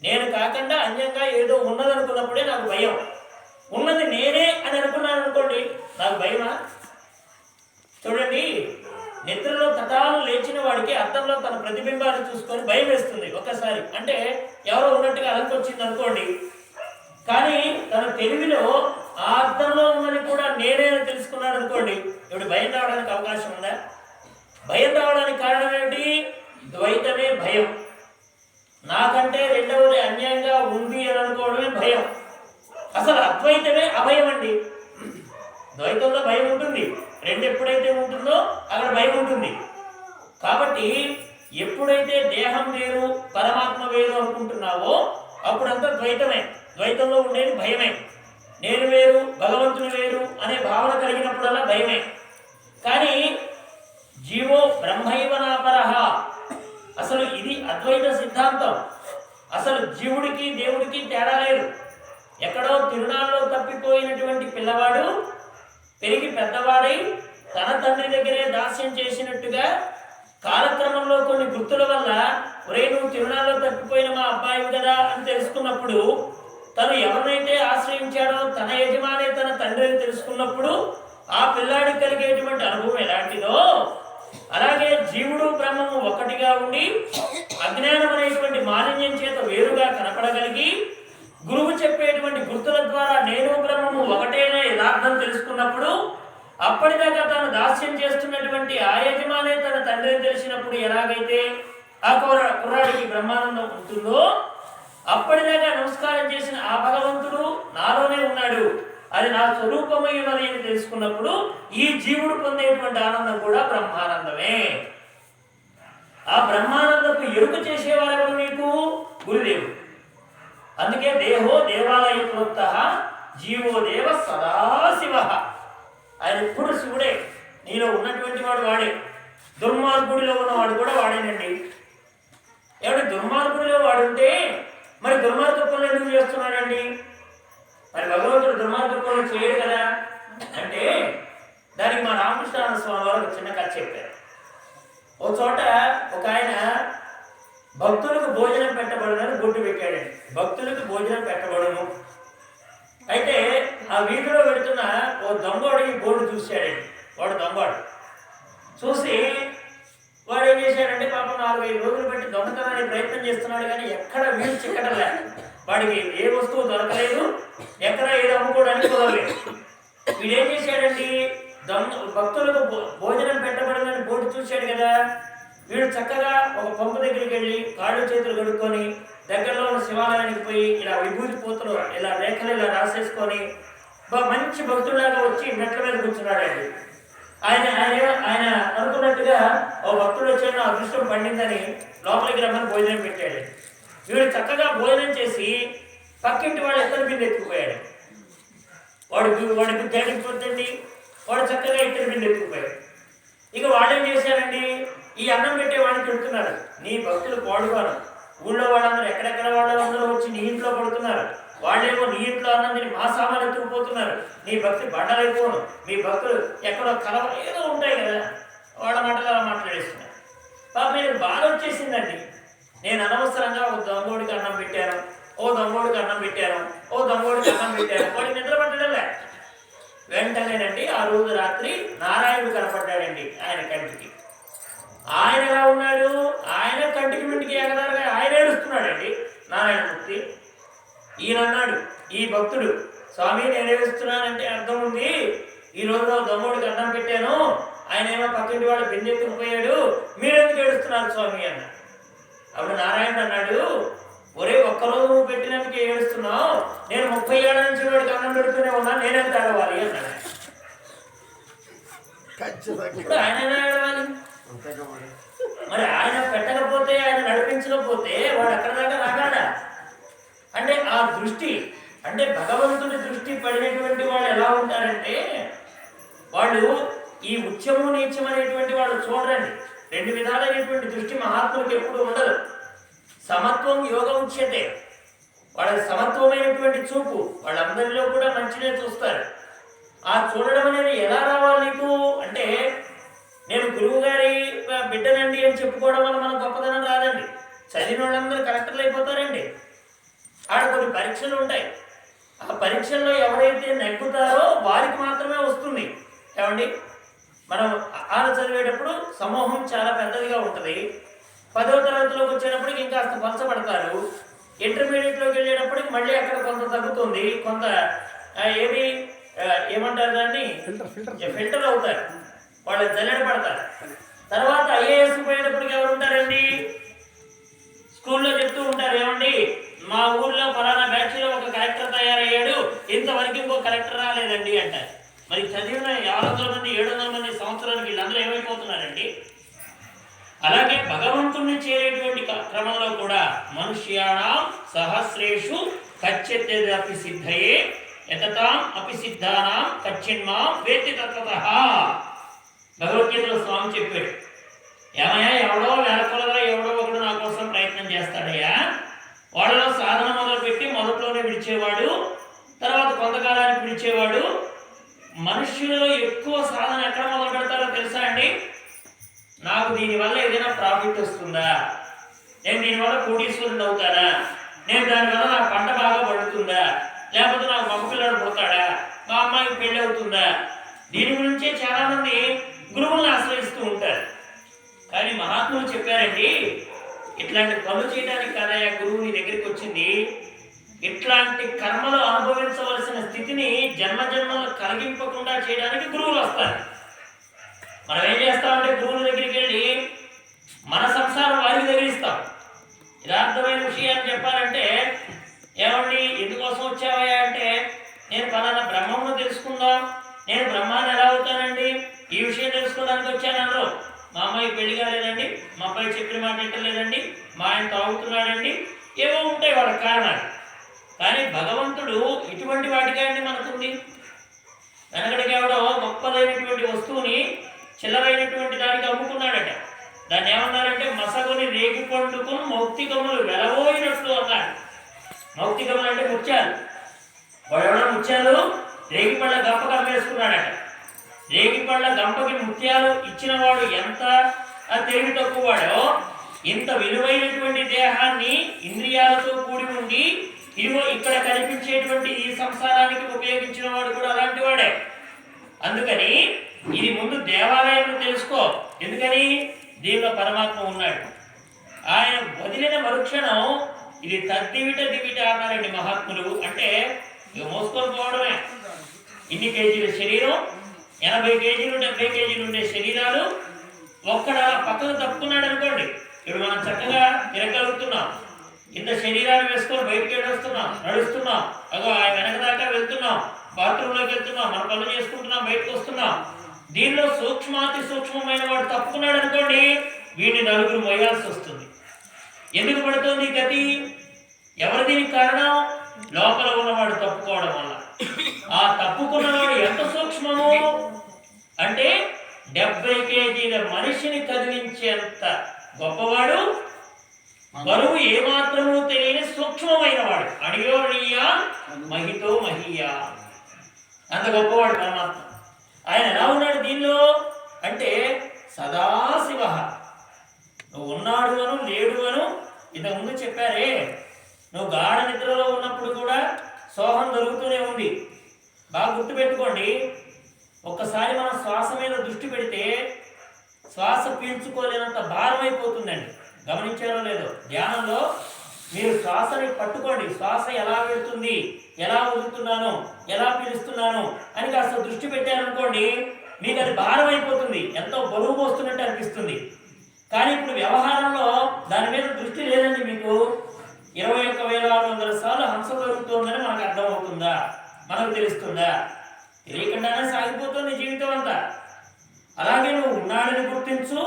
నేను కాకుండా అన్యంగా ఏదో ఉన్నదనుకున్నప్పుడే నాకు భయం. ఉన్నది నేనే అని అనుకున్నాను అనుకోండి, నాకు భయమా? చూడండి, నిద్రలో తటాలు లేచిన వాడికి అద్దంలో తన ప్రతిబింబాన్ని చూసుకొని భయం వేస్తుంది ఒక్కసారి. అంటే ఎవరో ఉన్నట్టుగా అలంకొచ్చింది అనుకోండి. కానీ తన తెలివిలో ఆ అద్దంలో ఉన్నది కూడా నేనే అని తెలుసుకున్నాడు అనుకోండి, ఇప్పుడు భయం రావడానికి అవకాశం ఉందా? భయం రావడానికి కారణం ఏమిటి? ద్వైతమే భయం. నాకంటే రెండవది అన్యాయంగా ఉంది అని అనుకోవడమే భయం. అసలు అద్వైతమే అభయం అండి. ద్వైతంలో భయం ఉంటుంది, రెండు ఎప్పుడైతే ఉంటుందో అక్కడ భయం ఉంటుంది. కాబట్టి ఎప్పుడైతే దేహం వేరు పరమాత్మ వేరు అనుకుంటున్నావో అప్పుడంతా ద్వైతమే. ద్వైతంలో ఉండేది భయమే. నేను వేరు భగవంతుని వేరు అనే భావన కలిగినప్పుడల్లా భయమే. కానీ జీవో బ్రహ్మైవనాపరః, అసలు ఇది అద్వైత సిద్ధాంతం. అసలు జీవుడికి దేవుడికి తేడా లేదు. ఎక్కడో తిరునాళ్ళలో తప్పిపోయినటువంటి పిల్లవాడు పెరిగి పెద్దవాడై తన తండ్రి దగ్గరే దాస్యం చేసినట్టుగా కాలక్రమంలో కొన్ని గుర్తుల వల్ల ఒరే నువ్వు తిరునాళ్ళలో తప్పిపోయిన మా అబ్బాయి కదా అని తెలుసుకున్నప్పుడు, తను ఎవరినైతే ఆశ్రయించాడో తన యజమానే తన తండ్రిని తెలుసుకున్నప్పుడు ఆ పిల్లాడికి కలిగేటువంటి అనుభవం ఎలాంటిదో, అలాగే జీవుడు బ్రహ్మము ఒకటిగా ఉండి అజ్ఞానం అనేటువంటి మాలిన్యం చేత వేరుగా కనపడగలిగి గురువు చెప్పేటువంటి గుర్తుల ద్వారా నేను బ్రహ్మము ఒకటేనే యథార్థం తెలుసుకున్నప్పుడు, అప్పటిదాకా తాను దాస్యం చేస్తున్నటువంటి ఆ యజమానే తన తండ్రిని తెలిసినప్పుడు ఎలాగైతే ఆ కుర్రాడికి బ్రహ్మానందం ఉంటుందో, అప్పటిదాకా నమస్కారం చేసిన ఆ భగవంతుడు నాలోనే ఉన్నాడు, అది నా స్వరూపమై ఉన్నది అని తెలుసుకున్నప్పుడు ఈ జీవుడు పొందేటువంటి ఆనందం కూడా బ్రహ్మానందమే. ఆ బ్రహ్మానందపు ఎరుక చేసేవారెవరు? నీకు గురుదేవుడు. అందుకే దేహో దేవాలయ ప్రోక్త జీవో దేవ సదాశివ. ఆయన ఎప్పుడు శివుడే, నీలో ఉన్నటువంటి వాడు వాడే. దుర్మార్గుడిలో ఉన్నవాడు కూడా వాడేనండి. ఏమంటే దుర్మార్గుడిలో వాడుంటే మరి దుర్మార్గ పనులు ఎందుకు చేస్తున్నాడండి? మరి భగవంతుడు దుర్మార్గ పనులు చేయడు కదా. అంటే దానికి మా రామకృష్ణ స్వామి వారు చిన్న కథ చెప్పారు. ఓ చోట ఒక ఆయన భక్తులకు భోజనం పెట్టబడునని బొట్టు పెట్టాడండి. భక్తులకు భోజనం పెట్టబడును. అయితే ఆ వీధిలో పెడుతున్న ఓ దొంగోడు ఈ బోర్డు చూశాడండి. వాడు దొంగోడు చూసి వాడు ఏం చేశాడంటే, పాపం 4-5 రోజులు పెట్టి దొంగతనానికి ప్రయత్నం చేస్తున్నాడు, కానీ ఎక్కడ వీలు చిక్కడం లేదు. వాడికి ఏ వస్తువు దొరకలేదు, ఎక్కడ ఏది అమ్ముకోవడానికి కుదరలేదు. వీడేం చేశాడండి, భక్తులకు భోజనం పెట్టబడిందని బోర్డు చూశాడు కదా, వీడు చక్కగా ఒక పంపు దగ్గరికి వెళ్ళి కాళ్ళు చేతులు కడుక్కొని దగ్గరలో ఉన్న శివాలయానికి పోయి ఇలా విభూతి పూతలు ఇలా రేఖలు ఇలా రాసేసుకొని మంచి భక్తులాగా వచ్చి మెట్ల మీద కూర్చున్నాడండి. ఆయన ఆయన ఆయన అనుకున్నట్టుగా ఓ భక్తుడు వచ్చాడు, అదృష్టం పండిందని లోపలికి రమ్మని భోజనం పెట్టాడు. వీడు చక్కగా భోజనం చేసి పక్కింటి వాడు ఎత్తడి బిందె ఎత్తుకుపోయాడు. వాడికి తేలిపోతుంది, వాడు చక్కగా ఇద్దరు బిందె ఎత్తుకుపోయాడు. ఇక వాళ్ళేం చేశారండి, ఈ అన్నం పెట్టే వాడిని పెడుతున్నారు, నీ భక్తులు పాడుకోరు, ఊళ్ళో వాళ్ళందరూ ఎక్కడెక్కడ వాళ్ళందరూ వచ్చి నీ ఇంట్లో పడుతున్నారు, వాళ్ళేమో నీ ఇంట్లో అన్నం తిని మా సామాన్లు ఎత్తుకుపోతున్నారు, నీ భక్తి బండలైపోను, మీ భక్తులు ఎక్కడో కలవ ఏదో ఉంటాయి కదా, వాళ్ళ మాటలు అలా మాట్లాడేస్తున్నారు. పాప మీరు బాధ వచ్చేసిందండి. నేను అనవసరంగా ఒక దొంగోడికి అన్నం పెట్టాను, ఓ దొంగోడికి అన్నం పెట్టాను, ఓ దొంగోడికి అన్నం పెట్టాను, వాడికి నిద్ర పట్టడంలే. వెంటనేనండి ఆ రోజు రాత్రి నారాయణుడు కనపడ్డాడండి ఆయన కంటికి. ఆయన ఎలా ఉన్నాడు, ఆయన కంటికి మింటికి ఎగదారుగా ఆయన ఏడుస్తున్నాడండి నారాయణమూర్తి. ఈయన అన్నాడు, ఈ భక్తుడు, స్వామి నేను ఏడుస్తున్నానంటే అర్థం ఉంది, ఈ రోజు దొంగోడికి అన్నం పెట్టాను, ఆయన ఏమో పక్కింటి వాడు బెంజెత్తుకుపోయాడు, మీరెందుకు ఏడుస్తున్నారు స్వామి అన్న. అప్పుడు నారాయణుడు అన్నాడు, ఒరే ఒక్కరోజు నువ్వు పెట్టినందుకు ఏడుస్తున్నావు, నేను 30 ఏళ్ళ నుంచి వాడికి అన్నం పెడుతూనే ఉన్నా, నేనెంత ఏడవాలి అన్నాడు. ఇప్పుడు ఆయన ఏడవాలి, మరి ఆయన పెట్టకపోతే, ఆయన నడిపించకపోతే వాడు అక్కడ దాకా రాగాడా? అంటే ఆ దృష్టి, అంటే భగవంతుడి దృష్టి పడినటువంటి వాళ్ళు ఎలా ఉంటారంటే, వాళ్ళు ఈ ఉచ్యము నీచం అనేటువంటి వాళ్ళు చూడండి, 2 విధాలైనటువంటి దృష్టి మహాత్ములకు ఎప్పుడు ఉండదు. సమత్వం యోగ ఉచ్యతే, వాళ్ళ సమత్వమైనటువంటి చూపు, వాళ్ళందరిలో కూడా మంచినే చూస్తారు. ఆ చూడడం అనేది ఎలా రావాలి నీకు అంటే, నేను గురువు గారి బిడ్డనండి అని చెప్పుకోవడం వల్ల మనకు గొప్పదనం రాదండి. చదివిన వాళ్ళందరూ కలెక్టర్లు అయిపోతారండి. ఆడ కొన్ని పరీక్షలు ఉంటాయి, ఆ పరీక్షల్లో ఎవరైతే నెగ్గుతారో వారికి మాత్రమే వస్తుంది. ఏమండి, మనం ఆడ చదివేటప్పుడు సమూహం చాలా పెద్దదిగా ఉంటుంది, 10వ తరగతిలోకి వచ్చేటప్పటికి ఇంకా కాస్త పలచబడతారు, ఇంటర్మీడియట్లోకి వెళ్ళేటప్పటికి మళ్ళీ అక్కడ కొంత తగ్గుతుంది, కొంత ఏమంటారు దాన్ని, ఫిల్టర్ అవుతారు, వాళ్ళు జల్లెడ పడతారు. తర్వాత ఐఏఎస్ పోయేటప్పటికి ఎవరు ఉంటారండి, స్కూల్లో చెప్తూ ఉంటారు, ఏమండి మా ఊర్లో ఫలానా బ్యాచ్లో ఒక కలెక్టర్ తయారయ్యాడు, ఇంతవరకు ఇంకో కలెక్టర్ రాలేదండి అంటారు. మరి చదివిన 600 మంది 700 మంది సంవత్సరానికి వీళ్ళందరూ ఏమైపోతున్నారండి. అలాగే భగవంతుణ్ణి చేరేటువంటి క్రమంలో కూడా మనుష్యాణం సహస్రేషు కచ్చిత్తేదపి సిద్ధయే యతతాం అపి సిద్ధానాం కచ్చిన్మాం వేత్తి తత్వతః. భగవద్గీతలో స్వామి చెప్పాడు, ఏమయ్యా ఎవడో వేలకొలగా ఎవడో ఒకడు నా కోసం ప్రయత్నం చేస్తాడయ్యా, వాళ్ళలో సాధన మొదలుపెట్టి మొదట్లోనే విడిచేవాడు, తర్వాత కొంతకాలానికి విడిచేవాడు. మనుష్యులలో ఎక్కువ సాధన ఎక్కడ మొదలు పెడతారో తెలుసా అండి, నాకు దీనివల్ల ఏదైనా ప్రాఫిట్ వస్తుందా, నేను దీనివల్ల కోటీశ్వరుడు అవుతానా, నేను దానివల్ల నా పంట బాగా పడుతుందా, లేకపోతే నాకు మగ పిల్లడు పుడతాడా, మా అమ్మాయికి పెళ్ళి అవుతుందా, దీని గురించే చాలామంది గురువులను ఆశ్రయిస్తూ ఉంటారు. కానీ మహాత్ములు చెప్పారండి, ఇట్లాంటి పనులు చేయడానికి కాదయా గురువు నీ దగ్గరికి వచ్చింది, ఇట్లాంటి కర్మలు అనుభవించవలసిన స్థితిని జన్మజన్మలు కలిగింపకుండా చేయడానికి గురువులు వస్తారు. మనం ఏం చేస్తామంటే గురువుల దగ్గరికి వెళ్ళి మన సంసారం వారికి తగిలిస్తాం. యథార్థమైన విషయాన్ని చెప్పాలంటే, ఏమండి ఎందుకోసం వచ్చావయ్యా అంటే, నేను పలానా బ్రహ్మమును తెలుసుకుందాం, నేను బ్రహ్మాన్ని ఎలా అవుతానండి, ఈ విషయం తెలుసుకోవడానికి వచ్చాను. మా అమ్మాయి పెళ్లి కాలేదండి, మా అబ్బాయి చెప్పిన మాట వింటలేదండి, మా ఆయన తాగుతున్నాడండి, ఏవో ఉంటాయి వాళ్ళ కారణాలు. కానీ భగవంతుడు ఇటువంటి వాటికండి మనకుంది. వెనకడికి ఎవడో గొప్పదైనటువంటి వస్తువుని చిల్లరైనటువంటి దానికి అమ్ముకున్నాడట. దాన్ని ఏమన్నారంటే మసగుని రేగి పండుకు మౌక్తికములు వెలబోయినట్లు అన్నాడు. మౌక్తికములు అంటే ముత్యాలు. వాడు ఎవడో ముత్యాలు రేగి పళ్ళ గంపకు అమ్మేసుకున్నాడట. రేగి పళ్ళ గంపకి ముత్యాలు ఇచ్చిన వాడు ఎంత తెలివి తక్కువ వాడో, ఇంత విలువైనటువంటి దేహాన్ని ఇంద్రియాలతో కూడి ఉండి ఇదిగో ఇక్కడ కనిపించేటువంటి ఈ సంసారానికి ఉపయోగించిన వాడు కూడా అలాంటి వాడే. అందుకని ఇది ముందు దేవాలయంలో తెలుసుకో. ఎందుకని దీనిలో పరమాత్మ ఉన్నాడు. ఆయన వదిలిన మరుక్షణం ఇది తద్దివిట దివిట అన్నారండి మహాత్ములు. అంటే ఇక మోసుకొని పోవడమే. ఇన్ని కేజీల శరీరం, 80 కేజీలు 70 కేజీలు ఉండే శరీరాలు ఒక్కడ పక్కకు తప్పుకున్నాడు అనుకోండి, ఇప్పుడు మనం చక్కగా తిరగలుగుతున్నాం. ఇంత శరీరాన్ని వేసుకొని బయటికి వెళ్ళొస్తున్నాం, నడుస్తున్నాం, అగో ఆయన వెనక దాకా వెళ్తున్నాం, బాత్రూంలోకి వెళ్తున్నాం, మన పనులు చేసుకుంటున్నాం, బయటకు వస్తున్నాం. దీనిలో సూక్ష్మాతి సూక్ష్మమైన వాడు తప్పుకున్నాడు అనుకోండి, వీడిని నలుగురు మొయ్యాల్సి వస్తుంది. ఎందుకు పడుతుంది గతి? ఎవరి దీనికి కారణం? లోపల ఉన్నవాడు తప్పుకోవడం వల్ల. ఆ తప్పుకున్నవాడు ఎంత సూక్ష్మము అంటే 70 కేజీల మనిషిని కదిలించేంత గొప్పవాడు, బరువు ఏమాత్రము తెలియని సూక్ష్మమైన వాడు. అడియోడియా మహితో మహియా, అంత గొప్పవాడు పరమాత్మ. ఆయన ఎలా ఉన్నాడు దీనిలో అంటే సదాశివ. నువ్వు ఉన్నాడు అను లేడు అను ఇంతకుముందు చెప్పారే. నువ్వు గాఢ నిద్రలో ఉన్నప్పుడు కూడా సోహం జరుగుతూనే ఉంది. బాగా గుర్తుపెట్టుకోండి. ఒక్కసారి మనం శ్వాస మీద దృష్టి పెడితే శ్వాస పీల్చుకోలేనంత భారం అయిపోతుందండి. గమనించారో లేదో? ధ్యానంలో మీరు శ్వాసని పట్టుకోండి. శ్వాస ఎలా వెళ్తుంది, ఎలా వదులుతున్నాను, ఎలా పీలుస్తున్నాను అని కాస్త దృష్టి పెట్టారనుకోండి, మీకు అది భారం అయిపోతుంది, ఎంతో బరువు మోస్తున్నట్టు అనిపిస్తుంది. కానీ ఇప్పుడు వ్యవహారంలో దాని మీద దృష్టి లేదండి. మీకు 21,600 సార్లు హంస దొరుకుతుందని మనకు అర్థమవుతుందా? మనకు తెలుస్తుందా? తెలియకుండానే సాగిపోతుంది జీవితం అంతా. అలాగే నువ్వు ఉన్నాడని గుర్తించు,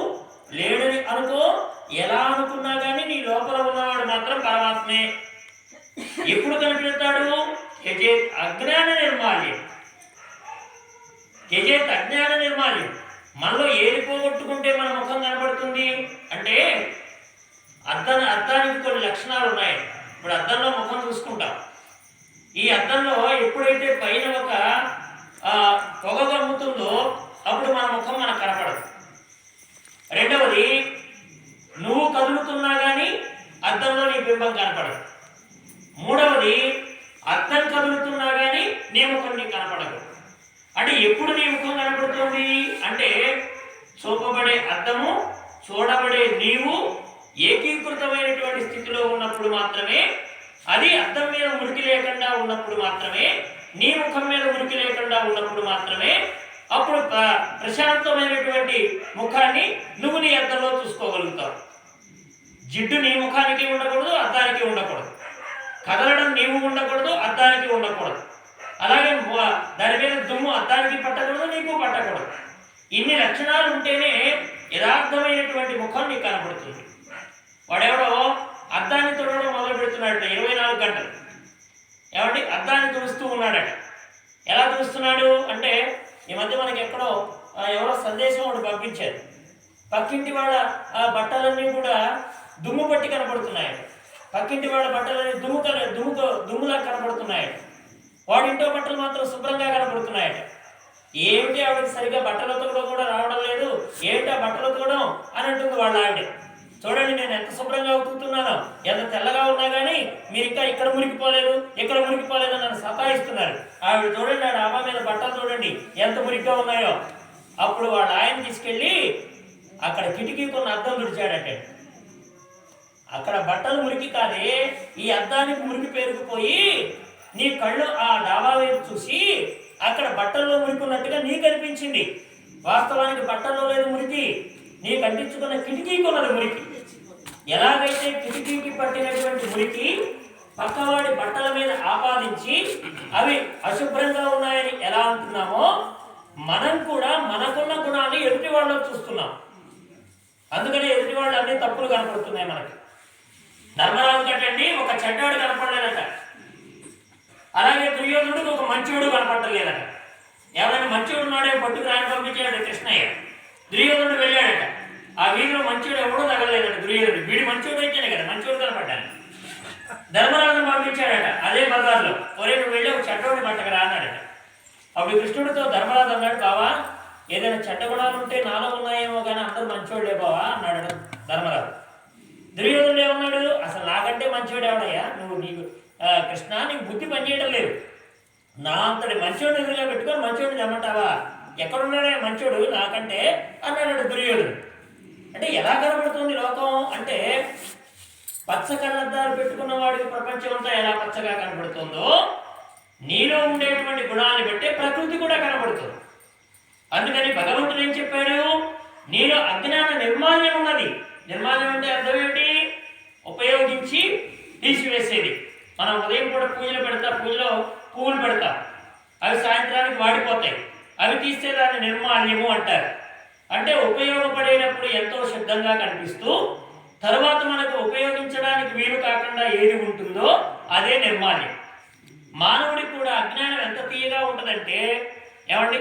లేడని అనుకో. ఎలా అనుకున్నా కానీ నీ లోపల ఉన్నవాడు మాత్రం పరమాత్మే. ఎప్పుడు కనిపిస్తాడు? యజేత్ అజ్ఞాన నిర్మాల్యం. యజేత్ అజ్ఞాన నిర్మాల్యం. మనలో ఏది పోగొట్టుకుంటే మన ముఖం కనబడుతుంది అంటే అద్దానికి కొన్ని లక్షణాలు ఉన్నాయి. ఇప్పుడు అద్దంలో ముఖం చూసుకుంటాం. ఈ అద్దంలో ఎప్పుడైతే పైన ఒక పొగ కమ్ముతుందో అప్పుడు మన ముఖం మనకు కనపడదు. రెండవది, నువ్వు కదులుతున్నా కానీ అద్దంలో నీ బింబం కనపడదు. మూడవది, అద్దం కదులుతున్నా కానీ నీ ముఖం నీకు కనపడదు. అంటే ఎప్పుడు నీ ముఖం కనపడుతుంది అంటే చూపబడే అద్దము, చూడబడే నీవు ఏకీకృతమైనటువంటి స్థితిలో ఉన్నప్పుడు మాత్రమే, అది అద్దం మీద మురికి లేకుండా ఉన్నప్పుడు మాత్రమే, నీ ముఖం మీద మురికి లేకుండా ఉన్నప్పుడు మాత్రమే అప్పుడు ప్రశాంతమైనటువంటి ముఖాన్ని నువ్వు నీ అద్దంలో చూసుకోగలుగుతావు. జిడ్డు నీ ముఖానికి ఉండకూడదు, అద్దానికి ఉండకూడదు. కదలడం నీవు ఉండకూడదు, అద్దానికి ఉండకూడదు. అలాగే దాని మీద దుమ్ము అద్దానికి పట్టకూడదు, నీకు పట్టకూడదు. ఇన్ని లక్షణాలు ఉంటేనే యథార్థమైనటువంటి ముఖం నీకు కనపడుతుంది. వాడెవడో అద్దాన్ని తుడవడం మొదలు పెడుతున్నాడట 24 గంటలు. ఏమంటే అద్దాన్ని తుడుస్తూ ఉన్నాడట. ఎలా తుడుస్తున్నాడు అంటే ఈ మధ్య మనకి ఎక్కడో ఎవరో సందేశం ఒకటి పంపించారు. పక్కింటి వాళ్ళ బట్టలన్నీ కూడా దుమ్ము పట్టి కనపడుతున్నాయట. పక్కింటి వాళ్ళ బట్టలన్నీ దుమ్ములా కనపడుతున్నాయట. వాడింటో బట్టలు మాత్రం శుభ్రంగా కనపడుతున్నాయట. ఏమిటి ఆవిడకి సరిగ్గా బట్టలు ఉతకడం కూడా రావడం లేదు, ఏమిటి ఆ బట్టలు ఉతకడం అని అంటుంది వాళ్ళ ఆవిడ. చూడండి నేను ఎంత శుభ్రంగా ఉతుకుతున్నానో, ఎంత తెల్లగా ఉన్నా కానీ మీరు ఇంకా ఇక్కడ మురికిపోలేదు అని నన్ను సతాయిస్తున్నారు. ఆవిడ చూడండి, ఆ డాబా మీద బట్టలు చూడండి ఎంత మురికిగా ఉన్నాయో. అప్పుడు వాళ్ళ ఆయన తీసుకెళ్ళి అక్కడ కిటికీ కొన్ని అద్దం తుడిచాడట. అక్కడ బట్టలు మురికి కాదే, ఈ అద్దానికి మురికి పేరుకుపోయి నీ కళ్ళు ఆ డాబా వైపు చూసి అక్కడ బట్టల్లో మురికున్నట్టుగా నీకు అనిపించింది. వాస్తవానికి బట్టల్లో లేదు మురికి, నీకు అంటించుకున్న కిటికీకి ఉన్నది మురికి. ఎలాగైతే కిటికీకి పట్టినటువంటి మురికి పక్కవాడి బట్టల మీద ఆపాదించి అవి అశుభ్రంగా ఉన్నాయని ఎలా అంటున్నామో, మనం కూడా మనకున్న గుణాన్ని ఎదుటి వాళ్ళలో చూస్తున్నాం. అందుకని ఎదుటి వాళ్ళు అన్ని తప్పులు కనపడుతున్నాయి మనకి. ధర్మరాజు కట్టండి ఒక చెడ్డాడు కనపడలేదట, అలాగే దుర్యోధనుడికి ఒక మంచివాడు కనపడలేదట. ఎవరైనా మంచివాడు ఉన్నాడే పట్టుకు రాని పంపించాడు కృష్ణయ్య. దుర్యోధనుడు వెళ్ళాడట, ఆ వీధిలో మంచివాడు ఎవడో తగలేదట. దుర్యోధనుడు వీడి మంచివాడు అయితేనే కదా మంచివాడు కనపడ్డాను. ధర్మరాజును పంపించాడట అదే బజార్లో, ఒరే నువ్వు వెళ్ళి ఒక చెడ్డవాడిని పట్టకరా అన్నాడట. అప్పుడు కృష్ణుడితో ధర్మరాజు అన్నాడు, బావా ఏదైనా చెడ్డ గుణాలు ఉంటే నాలో ఉన్నాయేమో కానీ అందరూ మంచివాళ్ళే బావా అన్నాడు ధర్మరాజు. దుర్యోధనుడు ఏమన్నాడు, అసలు నాకంటే మంచివాడు ఎవడయ్యా నువ్వు, నీకు కృష్ణ నీకు బుద్ధి పనిచేయడం లేదు, నా అంతటి మంచివాడిని ఎదురుగా పెట్టుకొని మంచివాడిని తెమ్మంటావా, ఎక్కడున్నాడే మంచివాడు నాకంటే అన్నాడు దుర్యోధనుడు. అంటే ఎలా కనబడుతుంది లోకం అంటే పచ్చ కళ్ళద్దాలు పెట్టుకున్న వాడికి ప్రపంచం అంతా ఎలా పచ్చగా కనబడుతుందో నీలో ఉండేటువంటి గుణాన్ని బట్టే ప్రకృతి కూడా కనబడుతుంది. అందుకని భగవంతుడు ఏం చెప్పాడు, నీలో అజ్ఞాన నిర్మాల్యం ఉన్నది. నిర్మాల్యం అంటే అర్థం ఏమిటి? ఉపయోగించి తీసివేసేది. మనం ఉదయం కూడా పూజలో పువ్వులు పెడతాం, అవి సాయంత్రానికి వాడిపోతాయి. అవి తీస్తే దాన్ని నిర్మాల్యము అంటారు. అంటే ఉపయోగపడేటప్పుడు ఎంతో శుద్ధంగా కనిపిస్తూ తర్వాత మనకు ఉపయోగించడానికి వీలు కాకుండా ఏది ఉంటుందో అదే నిర్మాల్యం. మానవుడికి కూడా అజ్ఞానం ఎంత తీయగా ఉంటుందంటే, ఏమండి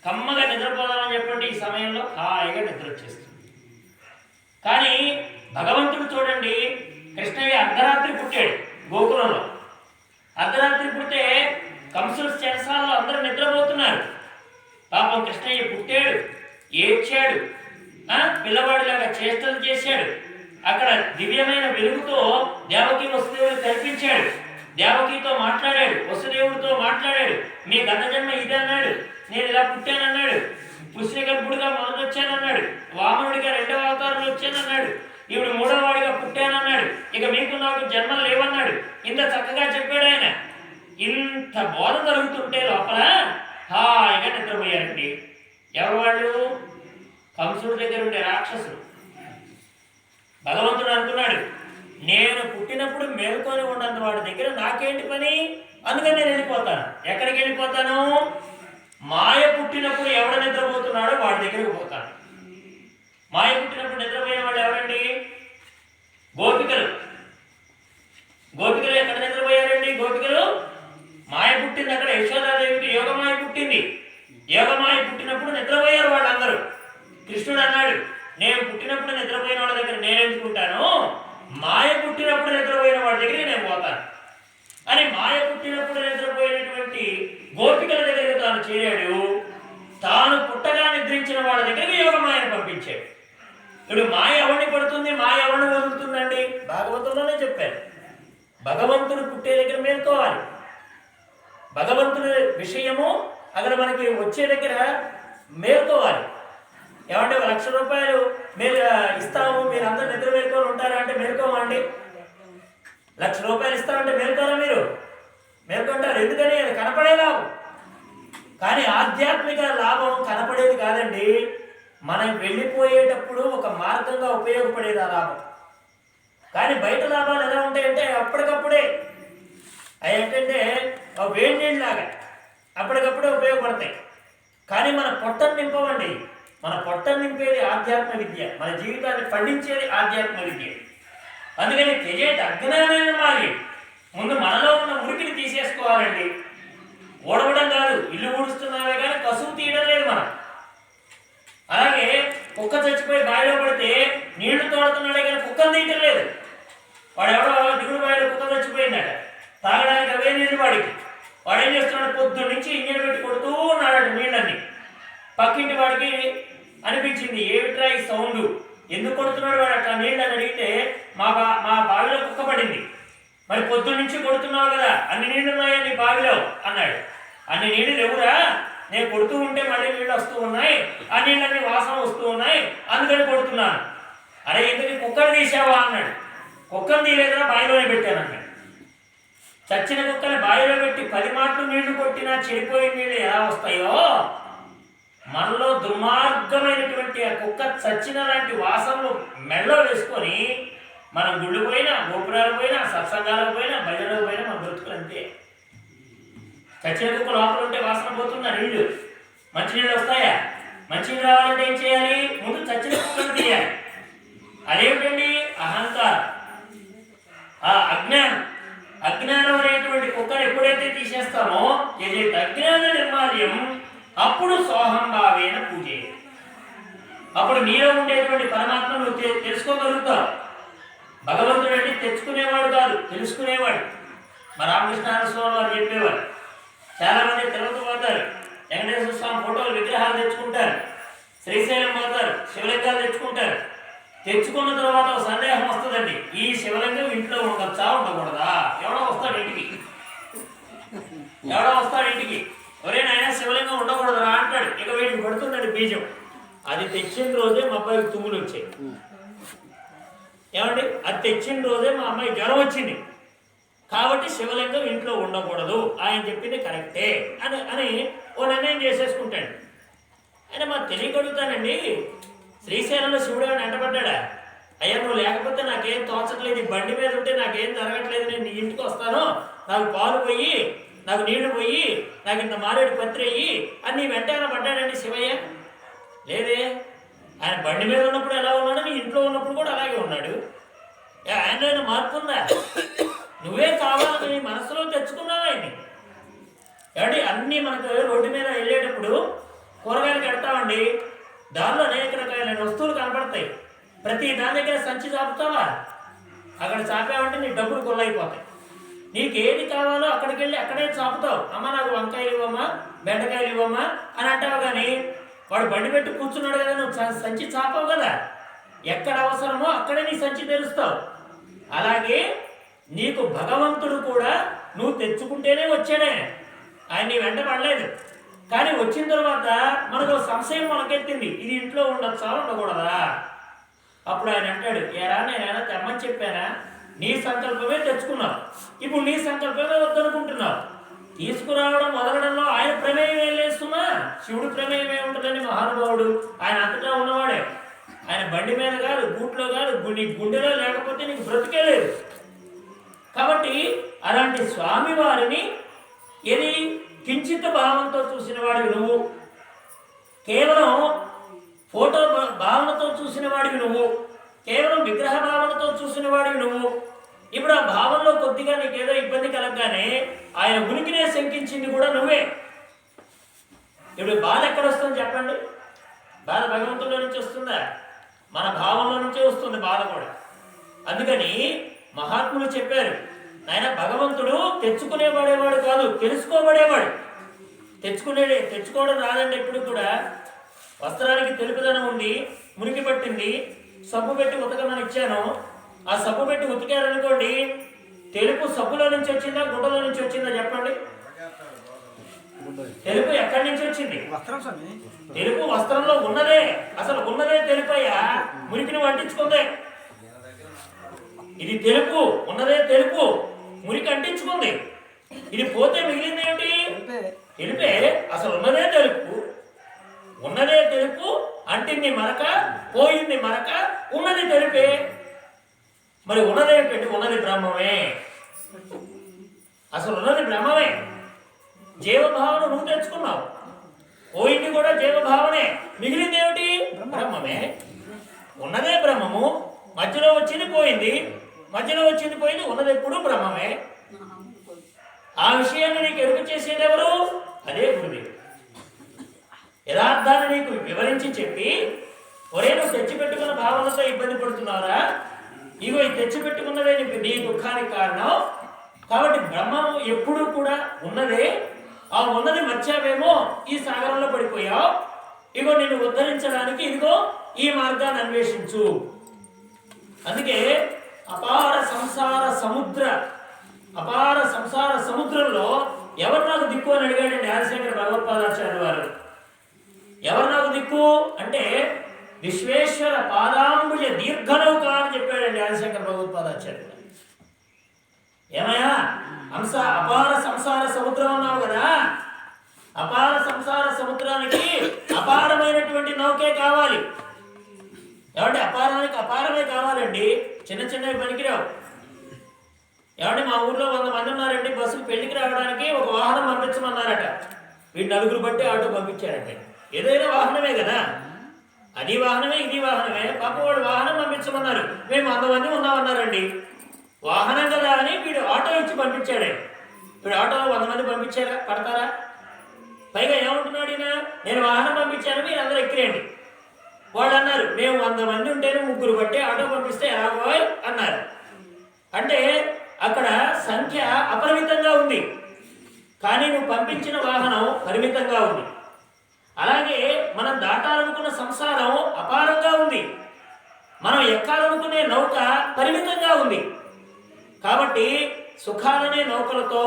కమ్మగా నిద్రపోదామని చెప్పండి, ఈ సమయంలో హాయిగా నిద్ర వచ్చేస్తుంది. కానీ భగవంతుడు చూడండి, కృష్ణయ్య అర్ధరాత్రి పుట్టాడు గోకులంలో. అర్ధరాత్రి పుడితే కంసుల చెరసాలలో అందరూ నిద్రపోతున్నారు. పాపం కృష్ణయ్య పుట్టాడు, ఏడ్చాడు, పిల్లవాడిలాగా చేష్టలు చేశాడు. అక్కడ దివ్యమైన వెలుగుతో దేవకి వసుదేవుడు కల్పించాడు. దేవకితో మాట్లాడాడు, వసుదేవుడితో మాట్లాడాడు. మీ గత జన్మ ఇది అన్నాడు, నేను ఇలా పుట్టానన్నాడు. పుష్యగర్భుడిగా మొదలొచ్చానన్నాడు, వామనుడిగా 2వ అవతారంలో వచ్చానన్నాడు, ఇప్పుడు 3వ వాడిగా పుట్టానన్నాడు, ఇక మీకు నాకు జన్మలు లేవన్నాడు. ఇంత చక్కగా చెప్పాడు ఆయన. ఇంత బోధ జరుగుతుంటే లోపల హాయిగా నిద్రపోయారండి. ఎవరు వాళ్ళు? కంసుడి దగ్గర ఉండే రాక్షసులు. భగవంతుడు అనుకున్నాడు, నేను పుట్టినప్పుడు మేల్కొని ఉన్నంత వాడి దగ్గర నాకేంటి పని, అందుకని నేను వెళ్ళిపోతాను. ఎక్కడికి వెళ్ళిపోతాను? మాయ పుట్టినప్పుడు ఎవడ నిద్రపోతున్నాడో వాడి దగ్గరికి పోతాను. మాయ పుట్టినప్పుడు నిద్రపోయిన వాళ్ళు ఎవరండి? గోపికలు. గోపికలు ఎక్కడ నిద్రపోయారండి? గోపికలు మాయ పుట్టింది అక్కడ. యశోదాదేవికి యోగమాయ పుట్టింది. యోగమాయ పుట్టినప్పుడు నిద్రపోయారు వాళ్ళందరూ. కృష్ణుడు అన్నాడు, నేను పుట్టినప్పుడు నిద్రపోయిన వాళ్ళ దగ్గర నేను ఎందుకుంటాను, మాయ పుట్టినప్పుడు నిద్రపోయిన వాళ్ళ దగ్గరికి నేను పోతాను అని మాయ పుట్టినప్పుడు నిద్రపోయినటువంటి గోపికల దగ్గరికి తాను చేరాడు. తాను పుట్టగా నిద్రించిన వాళ్ళ దగ్గరికి యోగమాయను పంపించాడు. ఇప్పుడు మాయ ఎవరిని పడుతుంది, మాయ ఎవరిని వదులుతుందండి? భాగవతంలోనే చెప్పారు, భగవంతుడు పుట్టే దగ్గర మేల్కోవాలి. భగవంతుడి విషయము అక్కడ మనకి వచ్చే దగ్గర మేల్కోవాలి. ఏమంటే 1,00,000 రూపాయలు మీరు ఇస్తాము, మీరు అందరూ నిద్ర మేల్కొని ఉంటారా అంటే మేల్కోమండి. 1,00,000 రూపాయలు ఇస్తామంటే మేల్కోరా? మీరు మేల్కొంటారు. ఎందుకని? అది కనపడే లాభం. కానీ ఆధ్యాత్మిక లాభం కనపడేది కాదండి, మనం వెళ్ళిపోయేటప్పుడు ఒక మార్గంగా ఉపయోగపడేది ఆ లాభం. కానీ బయట లాభాలు ఎలా ఉంటాయంటే అప్పటికప్పుడే, అవి ఏంటంటే వేడి నీళ్ళలాగా అప్పటికప్పుడే ఉపయోగపడతాయి. కానీ మన పొట్టను నింపవండి. మన పొట్టను నింపేది ఆధ్యాత్మ విద్య, మన జీవితాన్ని పండించేది ఆధ్యాత్మ విద్య. అందుకని తెజేట అజ్ఞానాన్ని మారి ముందు మనలో ఉన్న మురికిని తీసేసుకోవాలండి. ఓడవడం కాదు, ఇల్లు ఊడుస్తున్నామే కానీ కసువు తీయడం లేదు మనం. అలాగే కుక్క చచ్చిపోయి బావిలో పడితే నీళ్లు తోడుతున్నాడే కానీ కుక్కను తీయటం లేదు. వాడు ఎవడో దిగుడు బావిలో కుక్క చచ్చిపోయిందట, తాగడానికి అవే నీళ్లు వాడికి. వాడు ఏం చేస్తున్నాడు, పొద్దున్న నుంచి ఇంజన్ పెట్టి కొడుతూ ఉన్నాడట నీళ్ళని. పక్కింటి వాడికి అనిపించింది, ఏమిట్రా ఈ సౌండ్, ఎందుకు కొడుతున్నాడు వాడు అట్లా నీళ్ళు అని అడిగితే, మా బావిలో కుక్క పడింది. మరి పొద్దున్న నుంచి కొడుతున్నావు కదా, అన్ని నీళ్ళు ఉన్నాయా నీ బావిలో అన్నాడు. అన్ని నీళ్ళు లేవురా, నేను కొడుతూ ఉంటే మళ్ళీ నీళ్ళు వస్తూ ఉన్నాయి, ఆ నీళ్ళన్నీ వాసన వస్తూ ఉన్నాయి, అందుకని కొడుతున్నాను. అరే ఎందుకు కుక్కను తీసావా అన్నాడు. కుక్కను తీయలేదురా, బావిలోనే పెట్టాను అన్నాడు. చచ్చిన కుక్కని బావిలో పెట్టి 10 మాటలు నీళ్లు కొట్టినా చెడిపోయిన నీళ్ళు ఎలా వస్తాయో, మనలో దుర్మార్గమైనటువంటి ఆ కుక్క చచ్చిన లాంటి వాసనలు మెడలో వేసుకొని మనం గుళ్ళు పోయినా, గోపురాలు పోయినా, సత్సంగాలకు పోయినా, భజనలకు పోయినా మనం బ్రతుకులు అంతే. చచ్చిన కుక్క లోపల ఉంటే వాసన పోతుందా? నీళ్లు మంచినీళ్ళు వస్తాయా? మంచినీళ్ళు రావాలంటే ఏం చేయాలి? ముందు చచ్చిన కుక్కను తీయాలి. అదేమిటండి? అహంకారం, ఆ అజ్ఞానం. అజ్ఞానం అనేటువంటి కుక్కను ఎప్పుడైతే తీసేస్తామో ఏదైతే అజ్ఞాన నిర్మాల్యం, అప్పుడు సోహంభావేన పూజే. అప్పుడు నీలో ఉండేటువంటి పరమాత్మ నువ్వు తెలుసుకోగలుగుతావు. భగవంతుడు అంటే తెచ్చుకునేవాడు కాదు, తెలుసుకునేవాడు. మా రామకృష్ణ స్వామి వారు చెప్పేవారు, చాలా మంది తిరుపతి పోతారు, వెంకటేశ్వర స్వామి ఫోటోలు విగ్రహాలు తెచ్చుకుంటారు, శ్రీశైలం పోతారు, శివలింగాలు తెచ్చుకుంటారు. తెచ్చుకున్న తర్వాత ఒక సందేహం వస్తుందండి, ఈ శివలింగం ఇంట్లో ఉండొచ్చా ఉండకూడదా? ఎవడో వస్తాడు ఇంటికి, ఒరే నాయన శివలింగం ఉండకూడదురా అంటాడు. ఇక వీటికి పడుతుందండి బీజం. అది తెచ్చిన రోజే మా అబ్బాయికి తుమ్ములు వచ్చాయి. ఏమండి, అది తెచ్చిన రోజే మా అమ్మాయి జ్వరం వచ్చింది. కాబట్టి శివలింగం ఇంట్లో ఉండకూడదు, ఆయన చెప్పింది కరెక్టే అని ఓ నిర్ణయం చేసేసుకుంటాడు. ఆయన మాకు తెలియగలుగుతానండి, శ్రీశైలంలో శివుడు అని అంటపడ్డా, అయ్యా నువ్వు లేకపోతే నాకేం తోచట్లేదు, బండి మీద ఉంటే నాకేం జరగట్లేదు, నేను నీ ఇంటికి వస్తాను, నాకు పాలు పోయి నాకు నీళ్లు పోయి, నాకు ఇంత మారేడు పత్రి అయ్యి అని నీ వెంటనే పడ్డాడండి శివయ్య? లేదే. ఆయన బండి మీద ఉన్నప్పుడు ఎలా ఉన్నాడు, నీ ఇంట్లో ఉన్నప్పుడు కూడా అలాగే ఉన్నాడు. ఆయన మార్పు ఉందా? నువ్వే కావాలని నీ మనసులో తెచ్చుకున్నావు ఆయన్ని. ఏమండి, అన్నీ మనకు రోడ్డు మీద వెళ్ళేటప్పుడు కూరగాయలు కడతామండి, దానిలో అనేక రకాలైన వస్తువులు కనపడతాయి. ప్రతి దాని దగ్గర సంచి చాపుతావా? అక్కడ చాపావంటే నీ డబ్బులు కొల్లైపోతాయి. నీకు ఏది కావాలో అక్కడికి వెళ్ళి అక్కడే చాపుతావు. అమ్మ నాకు వంకాయలు ఇవ్వమ్మా, బెండకాయలు ఇవ్వమ్మా అని అంటావు. కానీ వాడు బండి పెట్టి కూర్చున్నాడు కదా, నువ్వు సంచి చాపావు కదా. ఎక్కడ అవసరమో అక్కడే నీ సంచి తెరుస్తావు. అలాగే నీకు భగవంతుడు కూడా నువ్వు తెచ్చుకుంటేనే వచ్చాడే, ఆయన నీ వెంట పడలేదు. కానీ వచ్చిన తర్వాత మనకు సంశయం మనకెత్తింది, ఇది ఇంట్లో ఉండొచ్చా ఉండకూడదా? అప్పుడు ఆయన అంటాడు, ఏరా నేనైనా తెమ్మని చెప్పానా? నీ సంకల్పమే తెచ్చుకున్నావు, ఇప్పుడు నీ సంకల్పమే వద్దనుకుంటున్నావు. తీసుకురావడం వదలడంలో ఆయన ప్రమేయం ఏం లేస్తున్నా, శివుడు ప్రమేయం ఏముంటుందని మహానుభావుడు ఆయన అంతటా ఉన్నవాడే. ఆయన బండి మీద కాదు, గూట్లో కాదు, నీ గుండెలో లేకపోతే నీకు బ్రతికే లేదు. కాబట్టి అలాంటి స్వామి వారిని ఏది కించిత్ భావంతో చూసిన వాడివి నువ్వు, కేవలం ఫోటో భావనతో చూసిన వాడివి నువ్వు, కేవలం విగ్రహ భావనతో చూసిన వాడివి నువ్వు. ఇప్పుడు ఆ భావంలో కొద్దిగా నీకేదో ఇబ్బంది కలగగానే ఆయన ఉనికినే శంకించింది కూడా నువ్వే. ఇప్పుడు బాధ ఎక్కడ వస్తుంది చెప్పండి? బాధ భగవంతుల్లో నుంచి వస్తుందా? మన భావంలో నుంచే వస్తుంది బాధ కూడా. అందుకని మహాత్ములు చెప్పారు, ఆయన భగవంతుడు తెచ్చుకునేవాడేవాడు కాదు, తెలుసుకోబడేవాడు. తెచ్చుకోవడం రాదండి. ఎప్పుడు కూడా వస్త్రానికి తెలుపుదనం ఉంది, మురికి పట్టింది, సబ్బు పెట్టి ఉతకమని ఇచ్చాను, ఆ సబ్బు పెట్టి ఉతికారనుకోండి, తెలుపు సబ్బులో నుంచి వచ్చిందా గుడ్డలో నుంచి వచ్చిందా చెప్పండి? తెలుపు ఎక్కడి నుంచి వచ్చింది? తెలుపు వస్త్రంలో ఉన్నదే, అసలు ఉన్నదే తెలుపయ్యా, మురికిని వంటించుకుందే. ఇది తెలుపు, ఉన్నదే తెలుపు, మురికి అంటించుకుంది. ఇది పోతే మిగిలింది ఏమిటి? తెలుపే. అసలు ఉన్నదే తెలుపు, ఉన్నదే తెలుపు, అంటింది మరక, పోయింది మరక, ఉన్నది తెలుపే. మరి ఉన్నదేమిటంటే ఉన్నది బ్రహ్మమే. అసలు ఉన్నది బ్రహ్మమే. జీవభావన నువ్వు తెచ్చుకున్నావు, పోయింది కూడా జీవభావనే, మిగిలింది ఏమిటి? బ్రహ్మమే. ఉన్నదే బ్రహ్మము, మధ్యలో వచ్చింది పోయింది, మధ్యలో వచ్చింది పోయింది, ఉన్నది ఎప్పుడు బ్రహ్మమే. ఆ విషయాన్ని నీకు ఎరుక చేసేది ఎవరు? అదే గురుదేవుడు. యథార్థాన్ని నీకు వివరించి చెప్పి, ఒరే నువ్వు తెచ్చిపెట్టుకున్న భావనతో ఇబ్బంది పడుతున్నారా, ఇగో ఈ తెచ్చిపెట్టుకున్నదే నీ దుఃఖానికి కారణం. కాబట్టి బ్రహ్మము ఎప్పుడూ కూడా ఉన్నదే. ఆ ఉన్నది మర్చావేమో, ఈ సాగరంలో పడిపోయావు. ఇగో నిన్ను ఉద్ధరించడానికి ఇదిగో ఈ మార్గాన్ని అన్వేషించు. అందుకే అపార సంసార సముద్రంలో ఎవరు నాకు దిక్కు అని అడిగాడండి ఆదిశంకర భగవత్పాదాచార్య వారు. ఎవరు నాకు దిక్కు అంటే విశ్వేశ్వర పాదాంబుజ దీర్ఘనౌక అని చెప్పాడండి ఆదిశంకర భగవత్పాదాచార్య వారు. ఏమయ్యా అపార సంసార సముద్రం అన్నావు కదా, అపార సంసార సముద్రానికి అపారమైనటువంటి నౌకే కావాలి. ఏమంటే అపారానికి అపారమే కావాలండి, చిన్న చిన్నవి పనికిరావు. ఏమంటే మా ఊర్లో 100 మంది ఉన్నారండి, బస్సుకు పెళ్లికి రావడానికి ఒక వాహనం పంపించమన్నారట. వీడు నలుగురు బట్టి ఆటో పంపించారంటే, ఏదైనా వాహనమే కదా, అది వాహనమే ఇది వాహనమే, పాప వాడు వాహనం పంపించమన్నారు. మేము 100 మంది ఉన్నామన్నారండి. వాహనం కదా అని వీడు ఆటో ఇచ్చి పంపించాడే. వీడు ఆటోలో 100 మంది పంపించారా? పడతారా? పైగా ఏమంటున్నాడు ఈయన, నేను వాహనం పంపించాను మీరు అందరూ ఎక్కిరేయండి. వాళ్ళు అన్నారు, మేము 100 మంది ఉంటేనే 3 బట్టి ఆటో పంపిస్తే ఎలాగోయ్ అన్నారు. అంటే అక్కడ సంఖ్య అపరిమితంగా ఉంది, కానీ నువ్వు పంపించిన వాహనం పరిమితంగా ఉంది. అలాగే మనం దాటాలనుకున్న సంసారం అపారంగా ఉంది, మనం ఎక్కాలనుకునే నౌక పరిమితంగా ఉంది. కాబట్టి సుఖాలనే నౌకలతో,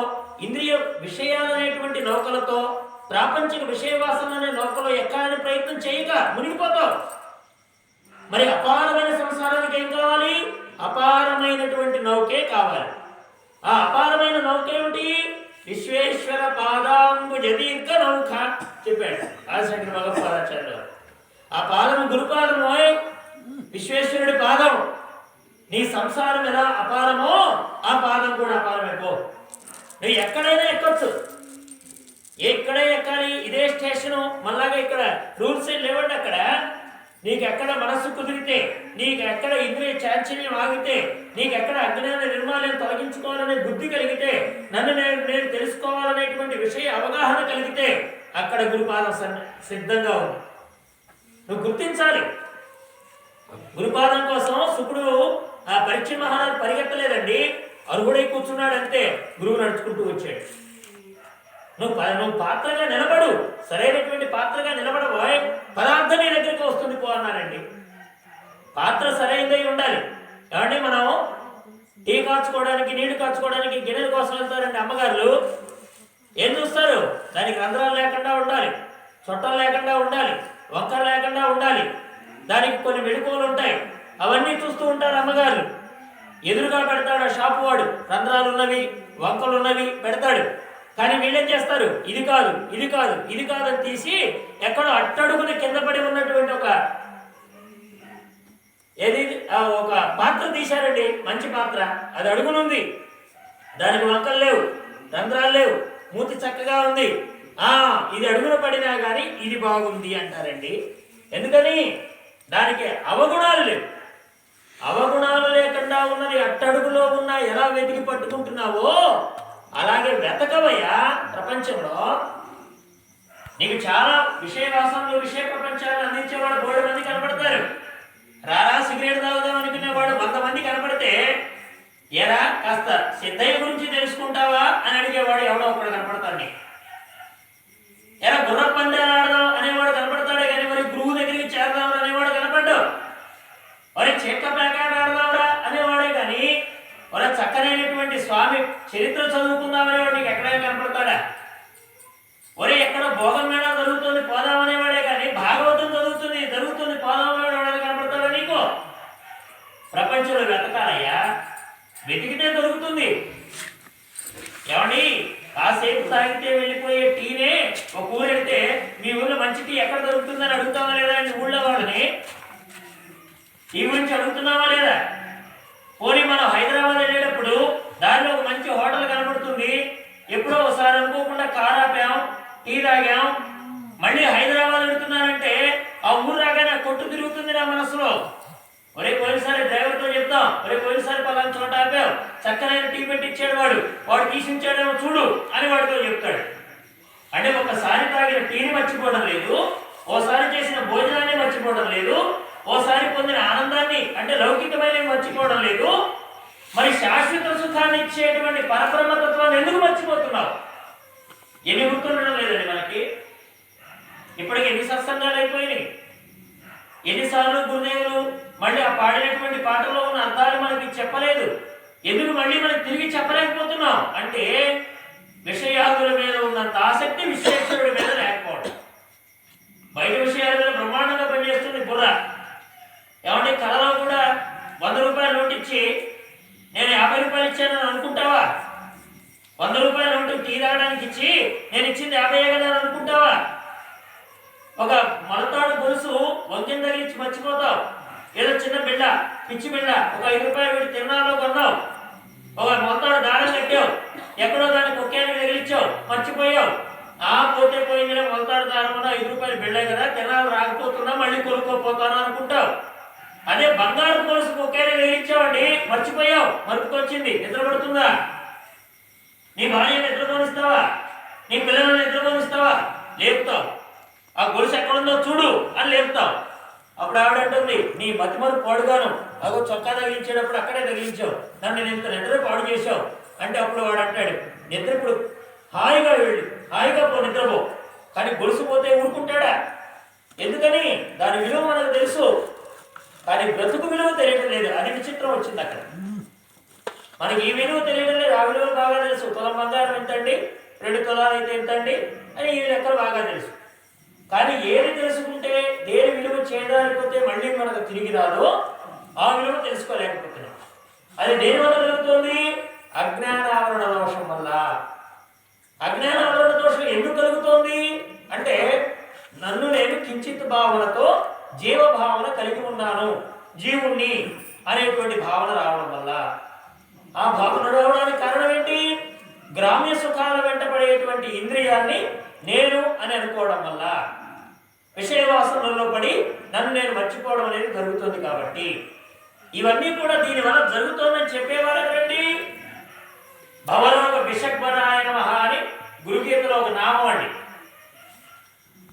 ఇంద్రియ విషయాలనేటువంటి నౌకలతో, ప్రాపంచిక విషయవాసనలనే నౌకలో ఎక్కాలని ప్రయత్నం చేయక మునిగిపోతావు. మరి అపారమైన సంసారానికి ఏం కావాలి? అపారమైనటువంటి నౌకే కావాలి. ఆ అపారమైన నౌక ఏమిటి? విశ్వేశ్వర పాదాంబుజ దీర్ఘ నౌక చెప్పాడు ఆదిశంకర భగవత్పాదాచార్యులు. ఆ పాదము గురుపాదము, విశ్వేశ్వరుడి పాదం. నీ సంసారం ఎలా అపారమో ఆ పాదం కూడా అపారమే. పో, నువ్వు ఎక్కడైనా ఎక్కొచ్చు, ఎక్కడే ఎక్కాలి, ఇదే స్టేషను, మళ్ళాగా ఇక్కడ రూల్స్ ఏం లేవండి. అక్కడ నీకు ఎక్కడ మనస్సు కుదిరితే, నీకు ఎక్కడ ఇంద్రియ చాంచల్యం ఆగితే, నీకు ఎక్కడ అజ్ఞాన నిర్మాల్యం తొలగించుకోవాలనే బుద్ధి కలిగితే, నన్ను నేను తెలుసుకోవాలనేటువంటి విషయ అవగాహన కలిగితే అక్కడ గురుపాదం సిద్ధంగా ఉంది. నువ్వు గుర్తించాలి. గురుపాదం కోసం శుకుడు ఆ పరీక్ష మహారాజు పరిగెత్తలేదండి, అరుగుడై కూర్చున్నాడంటే గురువు నడుచుకుంటూ వచ్చాడు. నువ్వు పాత్రగా నిలబడు, సరైనటువంటి పాత్రగా నిలబడబోయ్, పదార్థం నీ దగ్గరికి వస్తుంది పో అన్నారండి. పాత్ర సరైనదై ఉండాలి. ఏమంటే మనం టీ కాచుకోవడానికి, నీళ్లు కాచుకోవడానికి గిన్నెల కోసం వెళ్తారండి అమ్మగారులు. ఏం చూస్తారు? దానికి రంధ్రాలు లేకుండా ఉండాలి, చుట్టలు లేకుండా ఉండాలి, వంకలు లేకుండా ఉండాలి, దానికి కొన్ని మెళుకువలు ఉంటాయి, అవన్నీ చూస్తూ ఉంటారు అమ్మగారు. ఎదురుగా పెడతాడు ఆ షాపు వాడు, రంధ్రాలు ఉన్నవి వంకలు ఉన్నవి పెడతాడు. కానీ వీళ్ళేం చేస్తారు? ఇది కాదు, ఇది కాదు, ఇది కాదు అని తీసి ఎక్కడో అట్టడుగున కింద పడి ఉన్నటువంటి ఒక పాత్ర తీశారండి, మంచి పాత్ర. అది అడుగునుంది, దానికి వంకలు లేవు, రంధ్రాలు లేవు, మూతి చక్కగా ఉంది. ఇది అడుగున పడినా కానీ ఇది బాగుంది అంటారండి. ఎందుకని? దానికి అవగుణాలు లేవు. అవగుణాలు లేకుండా ఉన్నది అట్టడుగులో ఉన్నా ఎలా వెతికి పట్టుకుంటున్నావో అలాగే వెతకవయ్యా ప్రపంచంలో. నీకు చాలా విషయవాసంలో విషయ ప్రపంచాన్ని అందించేవాడు 3 మంది కనపడతారు. రారా సిగరెట్ తాగుదాం అనుకునేవాడు 100 మంది కనపడితే, ఎరా కాస్త సిద్ధయ్య గురించి తెలుసుకుంటావా అని అడిగేవాడు ఎవడో ఒకడు కనపడతాడు. నీకు ఎరా గుర్ర పందాలు ఆడదాం అనేవాడు కనపడతాడే కానీ మరి గురువు దగ్గరికి చేరదాం అనేవాడు కనపడ్డావు. మరి చెక్క ప్యాకెట్ ఆడదాంరా అనేవాడే కానీ మరి చక్కనైనటువంటి స్వామి చరిత్ర చదువుకుందామనేవాడు నీకు ఎక్కడైనా కనపడతాడా? ఒరే ఎక్కడ భోగం మేళ జరుగుతుంది పోదామనేవాడే కానీ భాగవతం జరుగుతుంది పోదామనేవాడు కనపడతాడా నీకు? ప్రపంచంలో వెతకాలయ్యా, వెతికితే దొరుకుతుంది. ఏమండి, కాసేపు తాగితే వెళ్ళిపోయే టీనే ఒక ఊరు వెళ్తే మీ ఊళ్ళో మంచి టీ ఎక్కడ దొరుకుతుందని అడుగుతావా లేదా అండి? ఊళ్ళో వాళ్ళని టీ గురించి అడుగుతున్నావా లేదా? పోనీ మనం హైదరాబాద్ వెళ్ళేటప్పుడు దారిలో ఒక మంచి హోటల్ కనబడుతుంది, ఎప్పుడో ఒకసారి అనుకోకుండా కార్ ఆపాం, టీ తాగాం, మళ్ళీ హైదరాబాద్ వెళుతున్నానంటే ఆ ఊరు రాగానే కొట్టు తిరుగుతుంది నా మనసులో. ఒరే పోయినసారి డ్రైవర్తో చెప్తాం, ఒరే పోయినసారి పలానా చోట ఆపాం, చక్కనైన టీ పెట్టించాడు వాడు తీసించాడేమో చూడు అని వాడితో చెప్తాడు. అంటే ఒకసారి తాగిన టీని మర్చిపోవడం లేదు, ఓసారి చేసిన భోజనాన్ని మర్చిపోవడం లేదు, ఓసారి పొందిన ఆనందాన్ని అంటే లౌకికమైన మర్చిపోవడం లేదు. మరి శాశ్వత సుఖాన్ని ఇచ్చేటువంటి పరబ్రహ్మతత్వాన్ని ఎందుకు మర్చిపోతున్నావు? ఎన్ని గుర్తుండడం లేదండి మనకి? ఇప్పటికి ఎన్ని సత్సంగాలు అయిపోయినాయి, ఎన్నిసార్లు గురుదేవులు మళ్ళీ ఆ పాడినటువంటి పాటలో ఉన్న అర్థాలు మనకి చెప్పలేదు. ఎందుకు మళ్ళీ మనకి తిరిగి చెప్పలేకపోతున్నాం అంటే విషయాదుల మీద ఉన్నంత ఆసక్తి విశ్వేశ్వరుడి మీద లేకపోవడం. బయట విషయాల మీద బ్రహ్మాండంగా పనిచేస్తుంది బుర్ర. ఏమంటే కళలో కూడా 100 రూపాయలు నోటు ఇచ్చి నేను 50 రూపాయలు ఇచ్చానని అనుకుంటావా? 100 రూపాయల నోటు టీ తాగడానికి ఇచ్చి నేను ఇచ్చింది 50 కదా అని అనుకుంటావా? ఒక మొలతాడు గొలుసు వంకెం తగిలించి మర్చిపోతావు. ఏదో చిన్న బిడ్డ, పిచ్చి బిడ్డ, ఒక 5 రూపాయలు పెట్టి తిరునాళ్ళలో కొన్నావు, ఒక మొలతాడు దారం కట్టావు, ఎక్కడో దాన్ని కుక్కానికి తగిలించావు, మర్చిపోయావు. పోతే పోయిందిలే, మొలతాడు దారం 5 రూపాయలు బిళ్ళే కదా, తిరునాళ్ళు రాకపోతున్నా మళ్ళీ కొనుక్కోపోతాను అనుకుంటావు. అదే బంగారు గొలుసు కుక్కానికి తగిలించావండి, మర్చిపోయావు, మరుపుకొచ్చింది, నిద్రపడుతుందా? నీ భార్య నిద్రపోనిస్తావా? నీ పిల్లలను నిద్రపోనిస్తావా? లేపుతావు. ఆ గొలుసు ఎక్కడుందో చూడు అని లేపుతావు. అప్పుడు ఆవిడంటుంది, నీ మతిమరు పాడుగాను, అగో చొక్కా తగిలించేటప్పుడు అక్కడే తగిలించావు, నన్ను నేను ఇంత నిద్ర పాడు చేసావు అంటే అప్పుడు వాడు అంటాడు, నిద్ర ఇప్పుడు హాయిగా వెళ్ళు, హాయిగా పో, నిద్రపో. కానీ గొలుసు పోతే ఊరుకుంటాడా? ఎందుకని? దాని విలువ మనకు తెలుసు, కానీ బ్రతుకు విలువ తెలియటం లేదు. అది విచిత్రం వచ్చింది అక్కడ. మనకి ఈ విలువ తెలియడం లేదు, ఆ విలువ బాగా తెలుసు. తులం బంగారం ఎంతండి, 2 తులాలు అయితే ఎంతండి అని ఈ లెక్కలు బాగా తెలుసు. కానీ ఏది తెలుసుకుంటే దేని విలువ చేయడానికపోతే మళ్ళీ మనకు తిరిగి రాదో ఆ విలువ తెలుసుకోలేకపోతున్నాం. అది దేని వల్ల కలుగుతుంది? అజ్ఞానావరణ దోషం వల్ల. అజ్ఞానావరణ దోషం ఎందుకు కలుగుతోంది అంటే నన్ను నేను కించిత్ భావనతో జీవభావన కలిగి ఉన్నాను, జీవుణ్ణి అనేటువంటి భావన రావడం వల్ల. ఆ భావన రావడానికి కారణం ఏంటి? గ్రామ్య సుఖాల వెంటపడేటువంటి ఇంద్రియాన్ని నేను అని అనుకోవడం వల్ల విషయవాసనలో పడి నన్ను నేను మర్చిపోవడం అనేది జరుగుతుంది. కాబట్టి ఇవన్నీ కూడా దీనివల్ల జరుగుతోందని చెప్పేవారు ఎవరండి? భవరోగ విషగ్వరాయ నమః అని గురుగీతలో ఒక నామం అండి.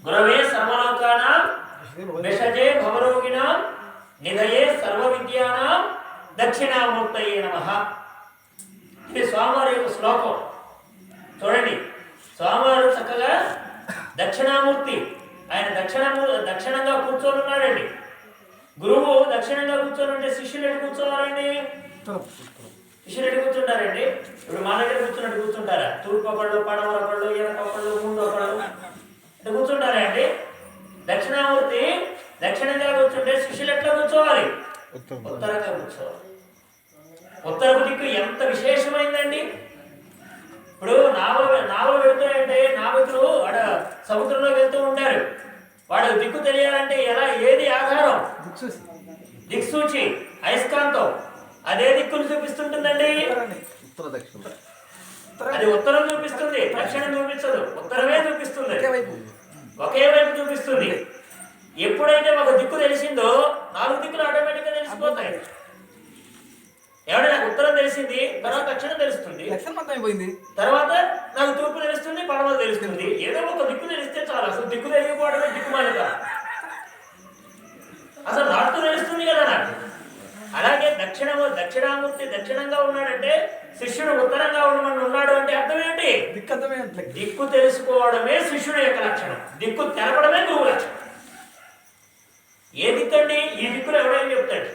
గురవే సర్వలోకానాం విషజే భవరోగిణాం నిధయే సర్వ విద్యానాం దక్షిణామూర్తయే నమః. ఇది స్వామివారి యొక్క శ్లోకం. చూడండి, స్వామివారు చక్కగా దక్షిణామూర్తి, ఆయన దక్షిణంగా కూర్చొని ఉన్నాడండి. గురువు దక్షిణంగా కూర్చొని ఉంటే శిష్యులు ఎటు కూర్చోవాలండి? శిష్యులు ఎటు కూర్చుంటారండి? ఇప్పుడు మా దగ్గర కూర్చున్నట్టు కూర్చుంటారా? తూర్పు ఒకళ్ళు, పడమర ఒకళ్ళు, వెనక ఒకళ్ళు, ముందు ఒకళ్ళు ఇటు కూర్చుంటారా అండి? దక్షిణామూర్తి దక్షిణంగా కూర్చుంటే శిష్యులు ఎట్లా కూర్చోవాలి? ఉత్తరంగా కూర్చోవాలి. ఉత్తరపు దిక్కు ఎంత విశేషమైందండి. ఇప్పుడు నావ వెళ్తాయంటే నావికులు వాడ సముద్రంలో వెళ్తూ ఉంటారు. వాడు దిక్కు తెలియాలంటే ఎలా, ఏది ఆధారం? దిక్సూచి అయస్కాంతం. అదే దిక్కును చూపిస్తుంటుందండి. అది ఉత్తరం చూపిస్తుంది, దక్షిణం చూపించదు, ఉత్తరమే చూపిస్తుంది, ఒకే వైపు చూపిస్తుంది. ఎప్పుడైతే ఒక దిక్కు తెలిసిందో 4 దిక్కులు ఆటోమేటిక్గా తెలిసిపోతాయి. ఎవరైనా నాకు ఉత్తరం తెలిసింది, తర్వాత దక్షిణం తెలుస్తుంది, తర్వాత నాకు తూర్పు తెలుస్తుంది, పడమర తెలుస్తుంది. ఏదో ఒక దిక్కు తెలిస్తే చాలు. అసలు దిక్కు తెలియకపోవడమే దిక్కుమాలిక. అసలు నాతో తెలుస్తుంది కదా నాకు. అలాగే దక్షిణామూర్తి దక్షిణంగా ఉన్నాడంటే శిష్యుడు ఉత్తరంగా ఉన్నాడు అంటే అర్థం ఏంటి? దిక్కు తెలుసుకోవడమే శిష్యుడు యొక్క లక్షణం. దిక్కు తెలపడమే గురువు లక్షణం. ఏ దిక్కు అండి? ఈ దిక్కులు ఎవడైనా చెప్తాడు.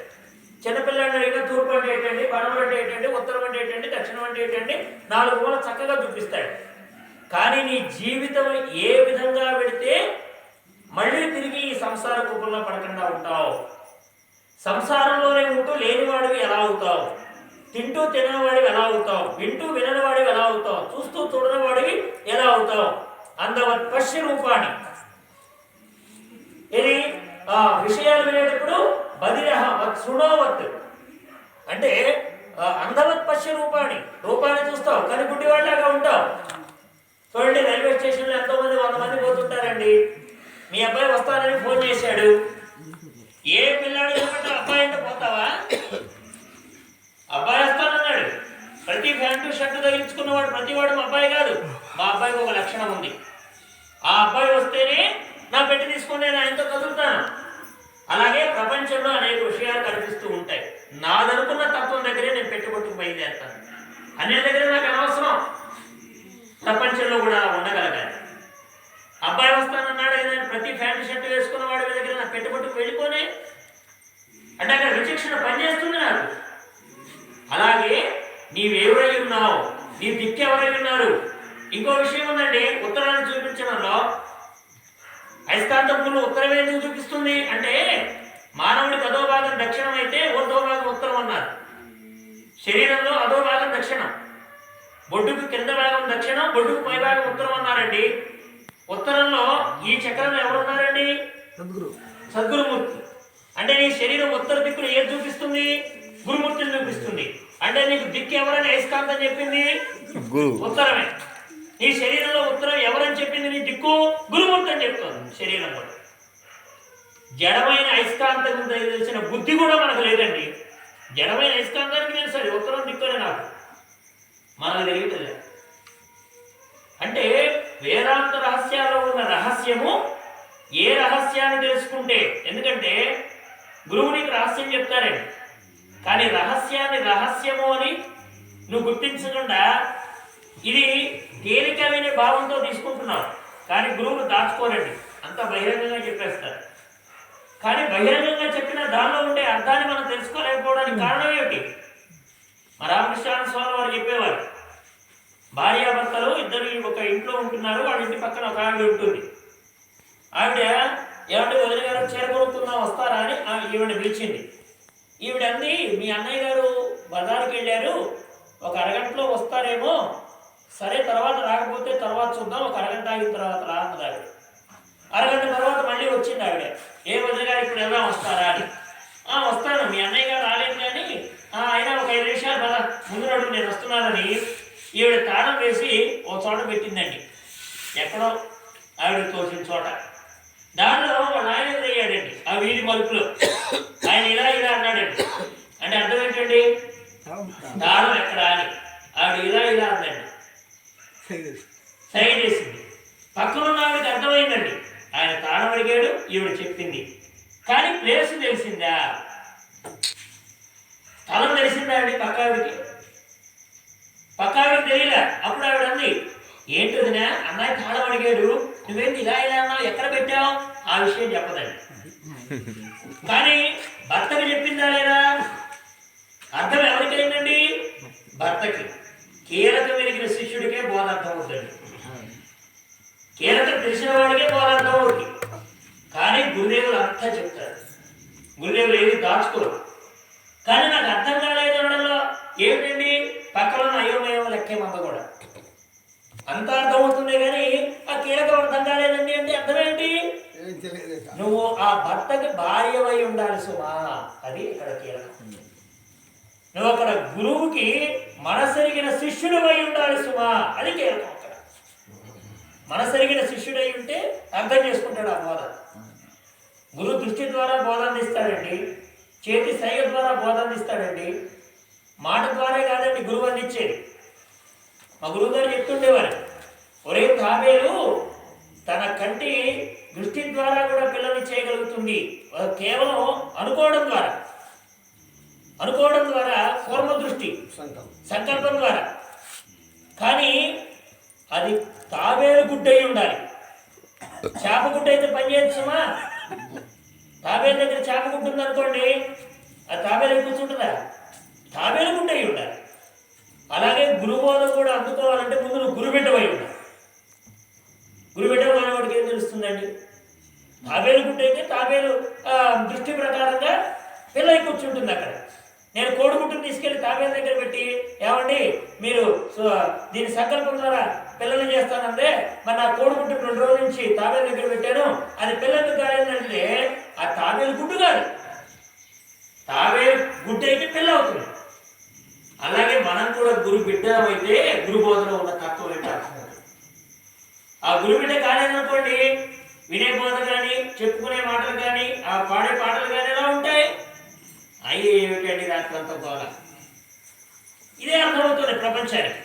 చిన్నపిల్లాడిని అడిగినా తూర్పు అంటే ఏంటండి, పడమర అంటే ఏంటండి, ఉత్తరం అంటే ఏంటండి, దక్షిణం అంటే ఏంటండి, 4 మూల చక్కగా చూపిస్తాడు. కానీ నీ జీవితం ఏ విధంగా పెడితే మళ్ళీ తిరిగి ఈ సంసార కుప్పంలో పడకుండా ఉంటావు? సంసారంలోనే ఉంటూ లేనివాడివి ఎలా అవుతావు? తింటూ తిననివాడివి ఎలా అవుతావు? వింటూ విననివాడివి ఎలా అవుతావు? చూస్తూ చూడనివాడివి ఎలా అవుతావు? అందవత్ పశ్య రూపాన్ని. ఇది విషయాలు వినేటప్పుడు బదిరహ శృణోవత్ అంటే అందవత్ పశ్య రూపాన్ని చూస్తావు, కానీ గుడ్డివాళ్ళలాగా ఉంటావు. చూడండి, రైల్వే స్టేషన్లో ఎంతోమంది 100 మంది పోతుంటారండి. మీ అబ్బాయి వస్తానని ఫోన్ చేశాడు. ఏ పిల్లాడు ఏమంటే అబ్బాయి అంటే పోతావా? అబ్బాయి వస్తానన్నాడు. ప్రతి ప్యాంటు షర్టు తగిలించుకున్నవాడు ప్రతివాడు మా అబ్బాయి కాదు. మా అబ్బాయికి ఒక లక్షణం ఉంది. ఆ అబ్బాయి వస్తేనే నా పెట్టి తీసుకుని నేను ఆయనతో కదులుతాను. అలాగే ప్రపంచంలో అనేక విషయాలు కనిపిస్తూ ఉంటాయి. నాదనుకున్న తత్వం దగ్గరే నేను పెట్టుబట్టుకు బయలుదేరుతాను. అనే దగ్గర నాకు అనవసరం. ప్రపంచంలో కూడా ఉండగలగాలి. అబ్బాయి వస్తానన్నాడు, ఏదైనా ప్రతి ఫ్యాంట్ షర్ట్ వేసుకున్న వాడి దగ్గర నా పెట్టుబట్టుకు వెళ్ళిపోనే అంటే అక్కడ విచక్షణ పనిచేస్తుంది నాకు. అలాగే నీవెవరై ఉన్నావు, నీ దిక్కు ఎవరై ఉన్నారు. ఇంకో విషయం ఉందండి, ఉత్తరాన్ని చూపించడంలో అయస్కాంతం పుల్లు ఉత్తరం ఎందుకు చూపిస్తుంది అంటే మానవుడికి అదో భాగం దక్షిణం అయితే ఓదో భాగం ఉత్తరం అన్నారు. శరీరంలో అదో భాగం దక్షిణం, బొడ్డుకు కింద భాగం దక్షిణం, బొడ్డుకు పై భాగం ఉత్తరం అన్నారండి. ఉత్తరంలో ఈ చక్రంలో ఎవరున్నారండి? సద్గురుమూర్తి. అంటే నీ శరీరం ఉత్తర దిక్కును ఏది చూపిస్తుంది? గురుమూర్తిని చూపిస్తుంది. అంటే నీకు దిక్కు ఎవరని అయస్కాంతం చెప్పింది? ఉత్తరమే. నీ శరీరంలో ఉత్తరం ఎవరని చెప్పింది? నీ దిక్కు గురుమూర్తి అని చెప్తుంది. శరీరం కూడా జడమైన అయస్కాంతం తెలిసిన బుద్ధి కూడా మనకు లేదండి. జడమైన అయస్కాంతానికి తెలుసు అది ఉత్తరం దిక్కునే, నాకు మనకు తెలియటలే. అంటే వేదాంత రహస్యాల్లో ఉన్న రహస్యము ఏ రహస్యాన్ని తెలుసుకుంటే, ఎందుకంటే గురువు నీకు రహస్యం చెప్తారండి, కానీ రహస్యాన్ని రహస్యము అని నువ్వు గుర్తించకుండా ఇది తేలికమైన భావంతో తీసుకుంటున్నావు. కానీ గురువులు దాచుకోరండి, అంత బహిరంగంగా చెప్పేస్తారు. కానీ బహిరంగంగా చెప్పిన దానిలో ఉండే అర్థాన్ని మనం తెలుసుకోలేకపోవడానికి కారణం ఏమిటి? మా రామకృష్ణ స్వామి వారు చెప్పేవారు, భార్యాభర్తలు ఇద్దరు ఒక ఇంట్లో ఉంటున్నారు. వాళ్ళ ఇంటి పక్కన ఒక ఆవిడ ఉంటుంది. ఆవిడ ఏమంటే వదిన గారు చీర కొనుక్కుందాం వస్తారా అని ఈవిడ పిలిచింది. ఈవిడ అంది, మీ అన్నయ్య గారు బజారుకి వెళ్ళారు, ఒక అరగంటలో వస్తారేమో, సరే తర్వాత రాకపోతే తర్వాత చూద్దాం, ఒక అరగంట ఆగిన తర్వాత రా అన్నది ఆవిడ. అరగంట తర్వాత మళ్ళీ వచ్చింది ఆవిడ, ఏ వదిన గారు ఇప్పుడు ఎలా వస్తారా అని. వస్తాను, మీ అన్నయ్య గారు రాలేదు కానీ అయినా ఒక 5 నిమిషాలు కదా ముందు నడుపు నేను వస్తున్నానని ఈవిడ తాళం వేసి చోట పెట్టిందండి, ఎక్కడో ఆవిడ తోసిన చోట. దానిలో వాళ్ళ ఆయన ఎదురయ్యాడండి ఆ వీధి మలుపులో. ఆయన ఇలా ఇలా అన్నాడండి. అంటే అర్థం ఏంటండి? తాళం ఎక్కడా అని. ఆవిడ ఇలా ఇలా అందండి, సైగ చేసింది. పక్కనున్న ఆవిడకి అర్థమైందండి. ఆయన తాళం అడిగాడు, ఈవిడ చెప్పింది. కానీ ప్లేస్ తెలిసిందా? స్థలం తెలిసిందా అండి పక్క ఆవిడికి? పక్క ఆవిడకి తెలియలే. అప్పుడు ఆవిడ అంది, ఏంటి వదినా, అమ్మాయి తాళం అడిగాడు, నువ్వేంటి ఇలా ఇలా అన్నావు, ఎక్కడ పెట్టావు? ఆ విషయం చెప్పదండి. కానీ భర్తకి చెప్పిందా లేదా? అర్థం ఎవరికైందండి? భర్తకి. కీలకం వెలిగిన శిష్యుడికే బోధ అర్థం అవుతుంది, కీలకం తెలిసిన వాడికే బోధ అర్థం అవుతుంది. కానీ గురుదేవులు అంతా చెప్తారు, గురుదేవులు ఏది దాచుకోరు. కానీ నాకు అర్థం కాలేదు అనడంలో ఏమిటండి? పక్కన అయోమయం లెక్కే మంద కూడా అంత అర్థం అవుతుంది. కానీ ఆ కీలకం అర్థం కాలేదండి అంటే అర్థం ఏంటి? నువ్వు ఆ భర్తకి భార్యవై ఉండాలి సుమా, అది ఇక్కడ కీలకం. నువ్వు అక్కడ గురువుకి మనసెరిగిన శిష్యుడు అయి ఉండాలి సుమా, అది కీలకం. అక్కడ మనసెరిగిన శిష్యుడై ఉంటే అర్థం చేసుకుంటాడు ఆ బోధ. గురువు దృష్టి ద్వారా బోధ అందిస్తాడండి, చేతి సైగ ద్వారా బోధ అందిస్తాడండి, మాట ద్వారా కాదండి గురువు అందించేది. మా గురువు గారు చెప్తుండేవారు, ఒరే తాబేలు తన కంటి దృష్టి ద్వారా కూడా పిల్లల్ని చేయగలుగుతుంది, కేవలం అనుకోవడం ద్వారా, పూర్వ దృష్టి సంకల్పం ద్వారా. కానీ అది తాబేలు గుడ్డ అయి ఉండాలి. చేప గుడ్డ అయితే పనిచేయచ్చుమా? తాబేలు దగ్గర చేప గుడ్డ ఉందనుకోండి, ఆ తాబేలు కూర్చుంటుందా? తాబేలు గుడ్డ అయి ఉండాలి. అలాగే గురుబోధ కూడా అందుకోవాలంటే ముందు నువ్వు గురుబిడ్డవై ఉండాలి. గురుబిడ్డవైన వాడికి ఏం తెలుస్తుందండి? తాబేలు గుడ్డ అయితే తాబేలు దృష్టి ప్రకారంగా పిల్లై కూర్చుంటుంది అక్కడ. నేను కోడిగుడ్డును తీసుకెళ్లి తాబేలు దగ్గర పెట్టి, ఏమండి మీరు దీని సంకల్పం ద్వారా పిల్లల్ని చేస్తానంటే, మరి నా కోడిగుడ్డు 2 రోజుల నుంచి తాబేలు దగ్గర పెట్టాను, అది పిల్లలకు కాలేదంటే ఆ తాబేలు గుడ్డు కాదు, తాబేలు గుడ్డ అయితే పిల్ల అవుతుంది. అలాగే మనం కూడా గురు బిడ్డ అయితే గురు బోధలో ఉన్న తత్వం ఏంటో అర్థమవుతుంది. ఆ గురు బిడ్డ కాలేదనుకోండి, వినే బోధ కానీ, చెప్పుకునే మాటలు కానీ, ఆ పాడే పాటలు కానీ ఎలా ఉంటాయి? అయ్యి ఏమిటండి రాత్రంతా గోల. ఇదే అర్థమవుతుంది ప్రపంచానికి.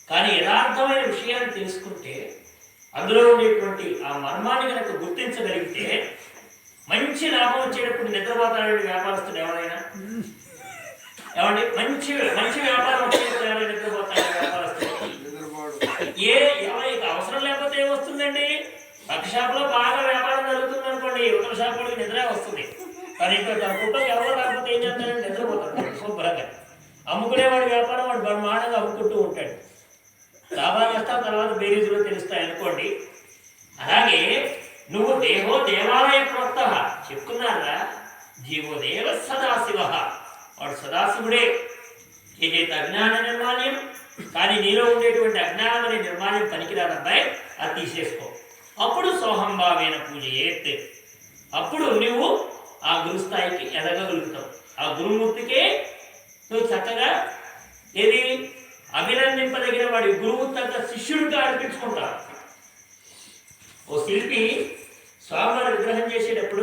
కానీ యథార్థమైన విషయాన్ని తెలుసుకుంటే, అందులో ఉండేటువంటి ఆ మర్మాన్ని కనుక గుర్తించగలిగితే మంచి లాభం వచ్చేటప్పుడు నిద్రపోతాడండి వ్యాపారస్తుడు ఎవరైనా. ఏమండి? మంచి వ్యాపారం వచ్చేటప్పుడు ఎవరైనా నిద్రపోతాడు వ్యాపారస్తుడు? ఎవరికి అవసరం లేకపోతే ఏమొస్తుందండి? పక్క షాపులో బాగా వ్యాపారం జరుగుతుంది అనుకోండి, ఉత్తర షాప్ వాడికి నిద్ర వస్తుంది. కానీ ఇంకా తన పుట్ట ఎవరో రాకపోతే ఏం చేస్తాడంటే నిద్రపోతాడు శుభ్రంగా. అమ్ముకునేవాడి వ్యాపారం వాడు బ్రహ్మాండంగా అమ్ముకుంటూ ఉంటాడు. లాభాలు నష్టాలు తర్వాత బేరీజులో తెలుస్తాయి అనుకోండి. అలాగే నువ్వు దేవో దేవాలయ ప్రోక్త చెప్పుకున్నారా? జీవో దేవ సదాశివ, వాడు సదాశివుడే. ఏదైతే అజ్ఞాన నిర్మాల్యం, కానీ నీలో ఉండేటువంటి అజ్ఞానం అనే నిర్మాల్యం పనికిరాదబ్బాయి, అది తీసేసుకో. అప్పుడు సోహంభావేన పూజ ఏత్, అప్పుడు నువ్వు ఆ గురుస్థాయికి ఎదగగలుగుతావు. ఆ గురుమూర్తికే నువ్వు చక్కగా ఏది అభినందింపదగిన వాడి గురువు తగ్గ శిష్యుడిగా అనిపించుకుంటావు. ఓ శిల్పి స్వామివారి విగ్రహం చేసేటప్పుడు